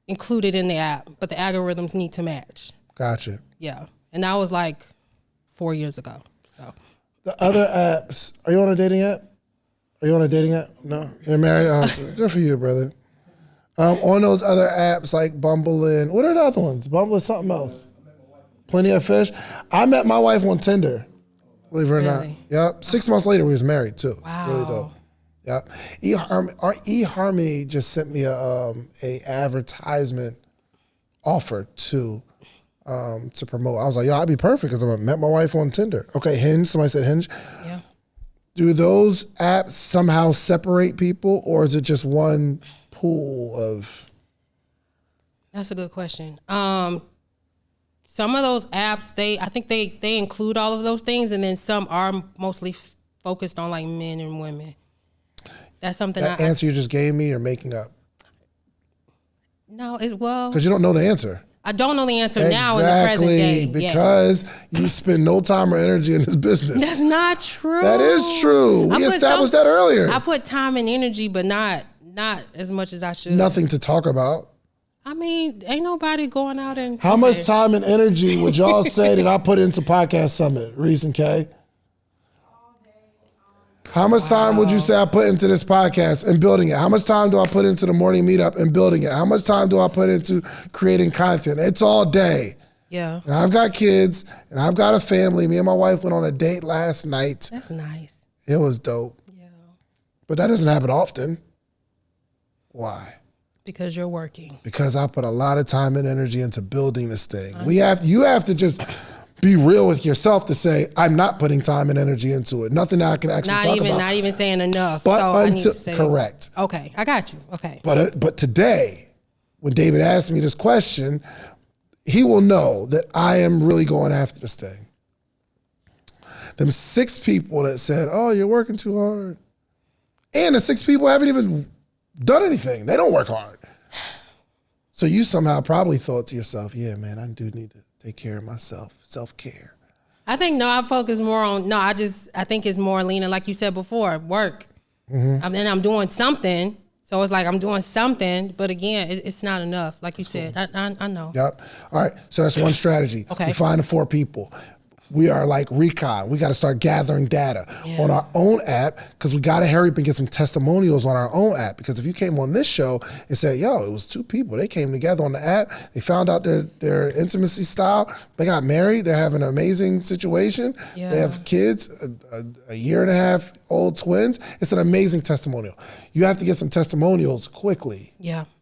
included in the app, but the algorithms need to match. Gotcha. Yeah. And that was like 4 years ago. So the other apps, are you on a dating app? Are you on a dating app? No? You're married? Oh, good for you, brother. On those other apps like Bumble and, what are the other ones? Bumble is something else. Plenty of Fish. I met my wife on Tinder, believe it or not. Yep. 6 months later, we was married too. Wow. Really dope. Yep. eHarmony just sent me a advertisement offer to promote. I was like, yo, I'd be perfect because I met my wife on Tinder. Okay, Hinge. Somebody said Hinge. Yeah. do those apps somehow separate people, or is it just one pool of? That's a good question. Some of those apps, I think they include all of those things, and then some are mostly focused on like men and women. That's something. That answer you just gave me, you're making up. No, because you don't know the answer. I don't know the answer now in the present day. Because you spend no time or energy in this business. That's not true. That is true. We established that earlier. I put time and energy, but not as much as I should. Nothing to talk about. I mean, ain't nobody going out and... How much time and energy would y'all say that I put into Podcast Summit, Reese and Kay? How much time would you say I put into this podcast and building it? How much time do I put into the morning meetup and building it? How much time do I put into creating content? It's all day. Yeah. And I've got kids and I've got a family. Me and my wife went on a date last night. That's nice. It was dope. Yeah. But that doesn't happen often. Why? Because you're working. Because I put a lot of time and energy into building this thing. You have to just be real with yourself to say, I'm not putting time and energy into it. Nothing that I can actually talk about. Not even saying enough. But correct. Okay, I got you. Okay. But today, when David asked me this question, he will know that I am really going after this thing. Them 6 people that said, oh, you're working too hard. And the 6 people haven't even done anything. They don't work hard. So you somehow probably thought to yourself, yeah, man, I do need to take care of myself, self-care. I think, I focus more on, I think it's more leaning, like you said before, work. Mm-hmm. And then I'm doing something. So it's like I'm doing something, but again, it's not enough. Like you said, I know. Yep. All right. So that's one strategy. Okay. We find the 4 people. We are like recon. We got to start gathering data on our own app because we got to hurry up and get some testimonials on our own app. Because if you came on this show and said, yo, it was 2 people. They came together on the app. They found out their intimacy style. They got married. They're having an amazing situation. Yeah. They have kids, a 1.5-year-old twins. It's an amazing testimonial. You have to get some testimonials quickly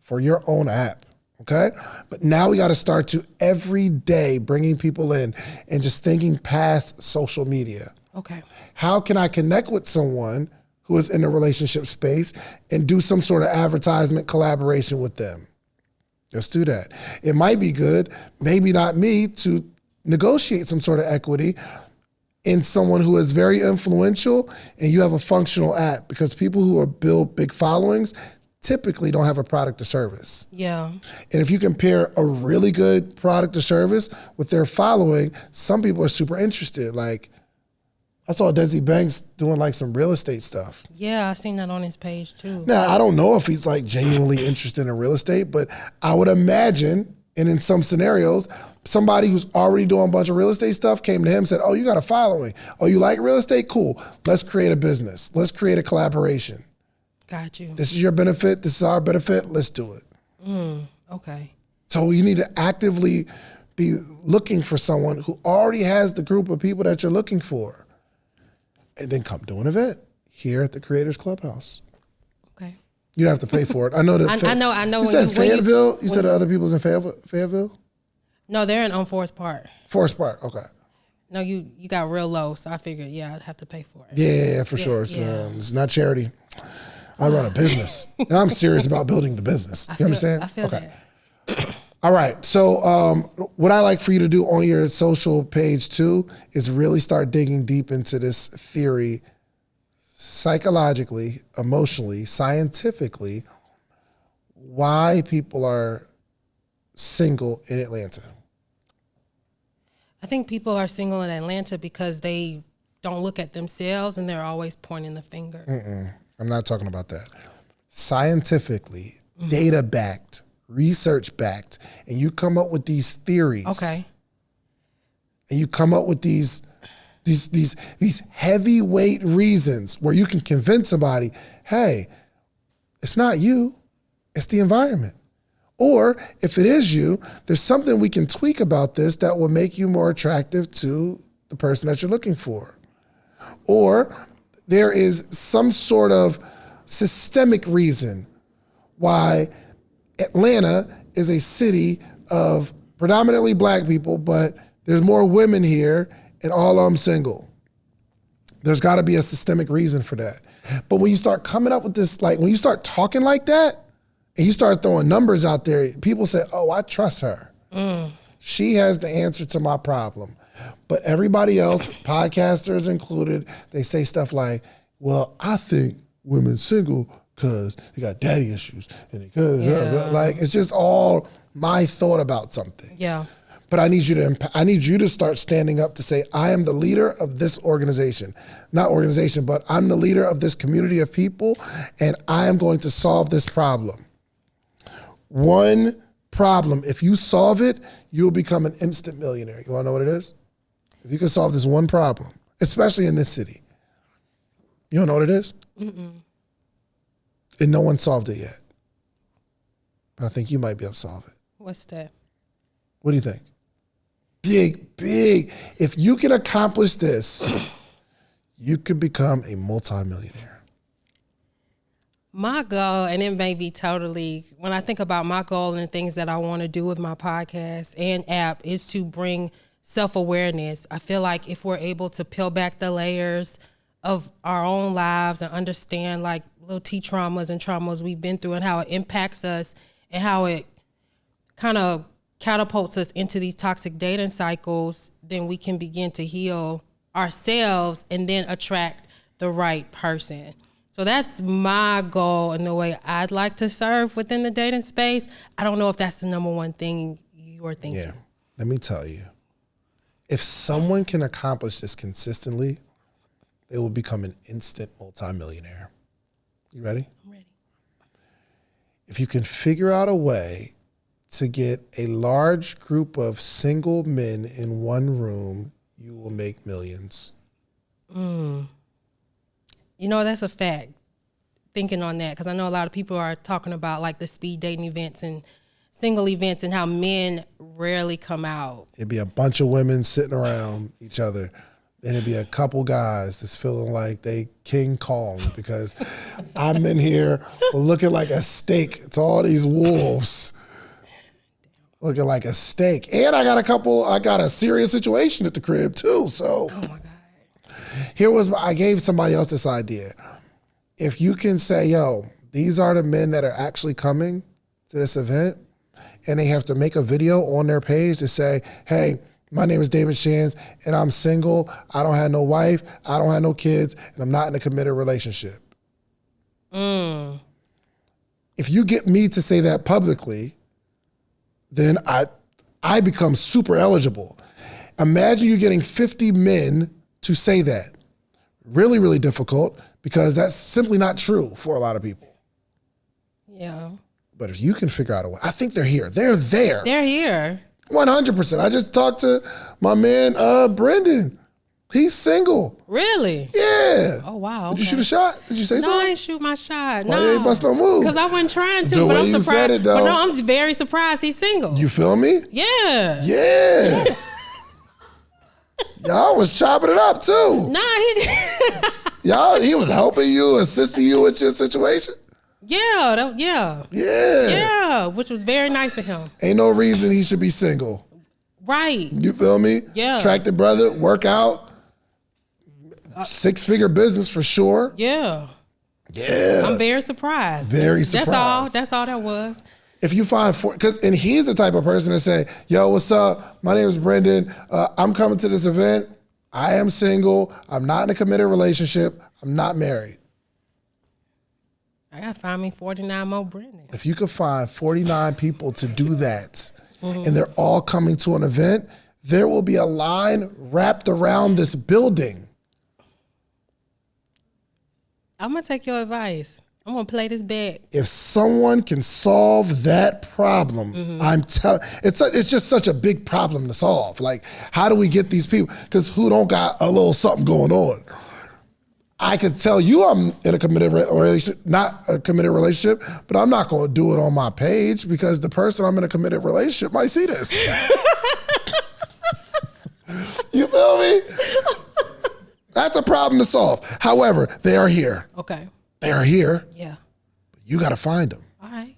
for your own app. Okay? But now we got to start to every day bringing people in and just thinking past social media. Okay. How can I connect with someone who is in a relationship space and do some sort of advertisement collaboration with them? Just do that. It might be good, maybe not me, to negotiate some sort of equity in someone who is very influential and you have a functional app, because people who build big followings typically don't have a product or service. Yeah. And if you compare a really good product or service with their following, some people are super interested. Like, I saw Desi Banks doing like some real estate stuff. Yeah, I seen that on his page too. Now, I don't know if he's like genuinely interested in real estate, but I would imagine, and in some scenarios, somebody who's already doing a bunch of real estate stuff came to him and said, oh, you got a following. Oh, you like real estate? Cool. Let's create a business. Let's create a collaboration. Got you. This is your benefit. This is our benefit. Let's do it. Okay. So you need to actively be looking for someone who already has the group of people that you're looking for. And then come to an event here at the Creators Clubhouse. Okay. You don't have to pay for it. I know that. I know. You said Fayetteville? You said other people's in Fayetteville? No, they're in Forest Park. Forest Park, okay. No, you got real low, so I figured, I'd have to pay for it. Yeah, for sure. It's not charity. I run a business, and I'm serious about building the business. You understand? I feel that. All right. So what I like for you to do on your social page too is really start digging deep into this theory, psychologically, emotionally, scientifically, why people are single in Atlanta. I think people are single in Atlanta because they don't look at themselves and they're always pointing the finger. I'm not talking about that. Scientifically, data-backed, research-backed, and you come up with these theories. Okay. And you come up with these heavyweight reasons where you can convince somebody, hey, it's not you, it's the environment. Or if it is you, there's something we can tweak about this that will make you more attractive to the person that you're looking for. Or there is some sort of systemic reason why Atlanta is a city of predominantly black people, but there's more women here and all of them single. There's got to be a systemic reason for that. But when you start coming up with this, like when you start talking like that and you start throwing numbers out there, people say, oh, I trust her. She has the answer to my problem. But everybody else, podcasters included, they say stuff like, well, I think women single because they got daddy issues. And they like, it's just all my thought about something. Yeah. But I need you to start standing up to say, I am the leader of this organization. Not organization, but I'm the leader of this community of people, and I am going to solve this problem. One problem, if you solve it, you'll become an instant millionaire. You wanna know what it is? If you can solve this one problem, especially in this city. You don't know what it is? Mm-mm. And no one solved it yet. But I think you might be able to solve it. What's that? What do you think? Big. If you can accomplish this, you could become a multimillionaire. My goal, and it may be totally, when I think about my goal and things that I want to do with my podcast and app, is to bring self-awareness. I feel like if we're able to peel back the layers of our own lives and understand like little T traumas and traumas we've been through and how it impacts us and how it kind of catapults us into these toxic dating cycles, then we can begin to heal ourselves and then attract the right person. So that's my goal and the way I'd like to serve within the dating space. I don't know if that's the number one thing you're thinking. Yeah, let me tell you. If someone can accomplish this consistently, they will become an instant multimillionaire. You ready? I'm ready. If you can figure out a way to get a large group of single men in one room, you will make millions. You know, that's a fact. Thinking on that, because I know a lot of people are talking about like the speed dating events and single events and how men rarely come out. It'd be a bunch of women sitting around each other. Then it'd be a couple guys that's feeling like they King Kong because I'm in here looking like a steak. It's all these wolves looking like a steak. And I got a serious situation at the crib too. So Oh my God. I gave somebody else this idea. If you can say, yo, these are the men that are actually coming to this event, and they have to make a video on their page to say, hey, my name is David Shands, and I'm single. I don't have no wife. I don't have no kids, and I'm not in a committed relationship. If you get me to say that publicly, then I become super eligible. Imagine you getting 50 men to say that. Really, really difficult because that's simply not true for a lot of people. Yeah. But if you can figure out a way, I think they're here. They're there. They're here. 100%. I just talked to my man, Brendan. He's single. Really? Yeah. Oh, wow. Did you shoot a shot? Did you say something? No, I didn't shoot my shot. Why you ain't bust no move? Because I wasn't trying to, The but way I'm you surprised. said it, though. But no, I'm very surprised he's single. You feel me? Yeah. Yeah. Y'all was chopping it up too. Nah, He was helping you, assisting you with your situation. Yeah, which was very nice of him. Ain't no reason he should be single. Right. You feel me? Yeah. Attractive brother, work out, 6-figure business for sure. Yeah. Yeah. I'm very surprised. Very surprised. That's all that was. If you find, and he's the type of person to say, yo, what's up? My name is Brendan. I'm coming to this event. I am single. I'm not in a committed relationship. I'm not married. I got to find me 49 more Brendan. If you could find 49 people to do that, and they're all coming to an event, there will be a line wrapped around this building. I'm going to take your advice. I'm going to play this back. If someone can solve that problem, I'm telling, it's just such a big problem to solve. Like, how do we get these people? Because who don't got a little something going on? I could tell you I'm in a committed relationship, not a committed relationship, but I'm not going to do it on my page because the person I'm in a committed relationship might see this. You feel me? That's a problem to solve. However, they are here. Okay. They are here. Yeah. But you got to find them. All right.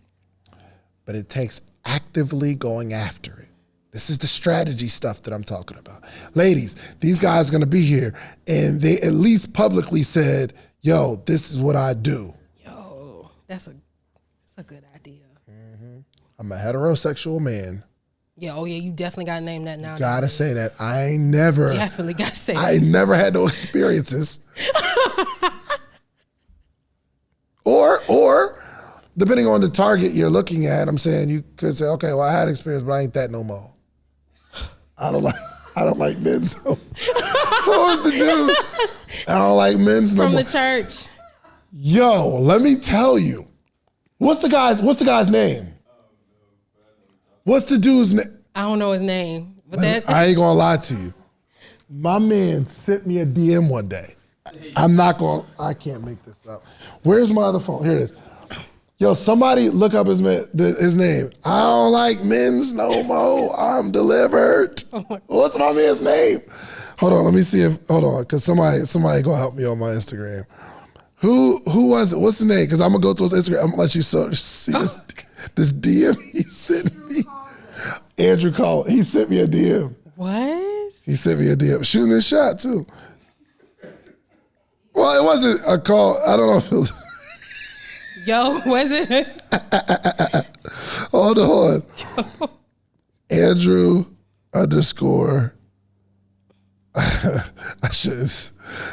But it takes actively going after it. This is the strategy stuff that I'm talking about. Ladies, these guys are gonna be here, and they at least publicly said, yo, this is what I do. Yo, that's a good idea. Mm-hmm. I'm a heterosexual man. Yeah, oh yeah, you definitely gotta name that now. Gotta say that. I ain't never. Definitely gotta say that. I ain't never had no experiences. Or, depending on the target you're looking at, I'm saying you could say, okay, well, I had experience, but I ain't that no more. I don't like men. So who was the dude? I don't like men's no more. From the church. Yo, let me tell you. What's the guy's name? What's the dude's name? I don't know his name. But I ain't gonna lie to you. My man sent me a DM one day. I can't make this up. Where's my other phone? Here it is. Yo, somebody look up his name. I don't like men's no more. I'm delivered. What's my man's name? Hold on, let me see because somebody gonna help me on my Instagram. Who was it? What's his name? Because I'm gonna go to his Instagram. I'm gonna let you see this DM he sent me. Andrew Cole. He sent me a DM. What? He sent me a DM. Shooting his shot too. Well, it wasn't a call. I don't know if it was. Yo, was it? Hold on. Andrew _ I should.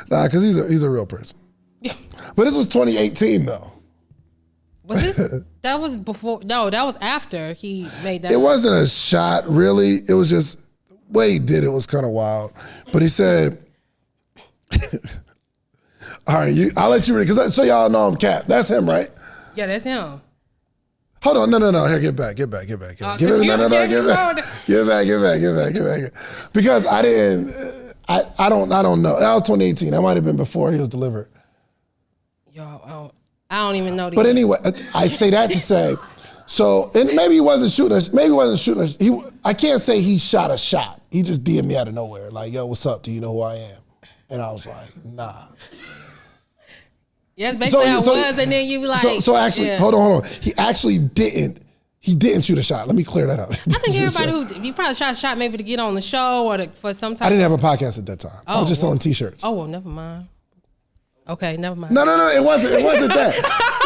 Nah, because he's a real person. But this was 2018 though. Was this? That was before. No, that was after he made that. It wasn't a shot, really. It was just the way he did it was kind of wild. But he said, "All right, I'll let you read it because so y'all know I'm Cap. That's him, right?" Yeah, that's him. Hold on, no. Here, get back. Give it. Give it back. Because I didn't. I don't know. That was 2018. That might have been before he was delivered. Yo, I don't even know. But anyway, I say that to say, so and maybe he wasn't shooting us. Maybe he wasn't shooting us. I can't say he shot a shot. He just DM'd me out of nowhere, like, "Yo, what's up? Do you know who I am?" And I was like, "Nah." Yes, basically I was, and then you be like. So actually, yeah. Hold on. He actually didn't. He didn't shoot a shot. Let me clear that up. I think everybody you probably shot a shot maybe to get on the show or for some type. I didn't have a podcast at that time. I was just selling T-shirts. Oh well, never mind. Okay, never mind. No. It wasn't that.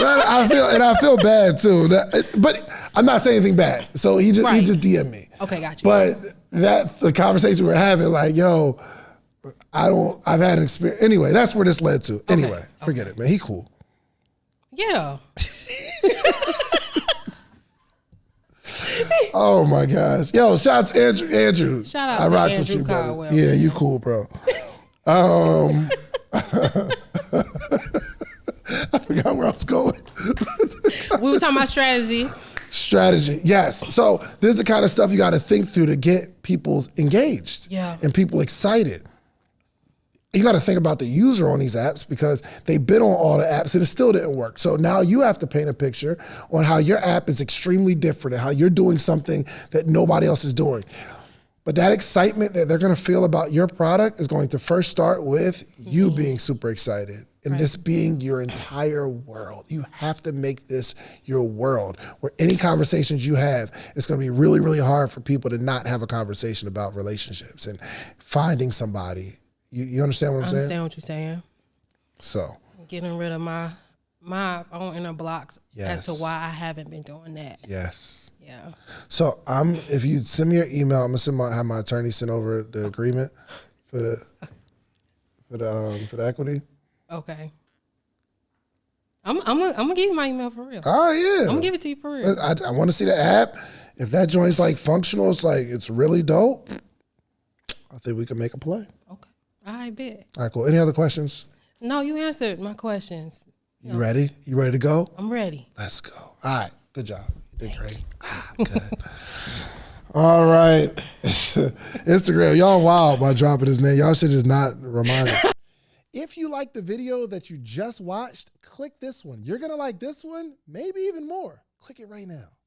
I feel bad too. But I'm not saying anything bad. So he just DM'd me. Okay, gotcha. But the conversation we're having, like, yo, I've had an experience. Anyway, that's where this led to. Anyway, forget it, man. He cool. Yeah. Oh my gosh. Yo, shout out to Andrew. Shout out to Andrew Caldwell. Yeah, you cool, bro. I forgot where I was going. We were talking about strategy. Strategy, yes. So this is the kind of stuff you got to think through to get people engaged and people excited. You got to think about the user on these apps because they've been on all the apps and it still didn't work. So now you have to paint a picture on how your app is extremely different and how you're doing something that nobody else is doing. But that excitement that they're going to feel about your product is going to first start with you being super excited and this being your entire world. You have to make this your world where any conversations you have, it's going to be really, really hard for people to not have a conversation about relationships and finding somebody. You understand what I'm saying? I understand what you're saying. So. Getting rid of my own inner blocks as to why I haven't been doing that. Yes. Yeah. So if you send me your email, I'm gonna have my attorney send over the agreement for the equity. Okay. I'm gonna give you my email for real. Oh yeah. I'm gonna give it to you for real. I want to see the app. If that joint's like functional, it's really dope. I think we can make a play. Okay. I bet. All right, cool. Any other questions? No, you answered my questions. You ready? You ready to go? I'm ready. Let's go. All right. Good job. You did great. Good. All right. Instagram. Y'all wild by dropping his name. Y'all should just not remind me. If you like the video that you just watched, click this one. You're going to like this one, maybe even more. Click it right now.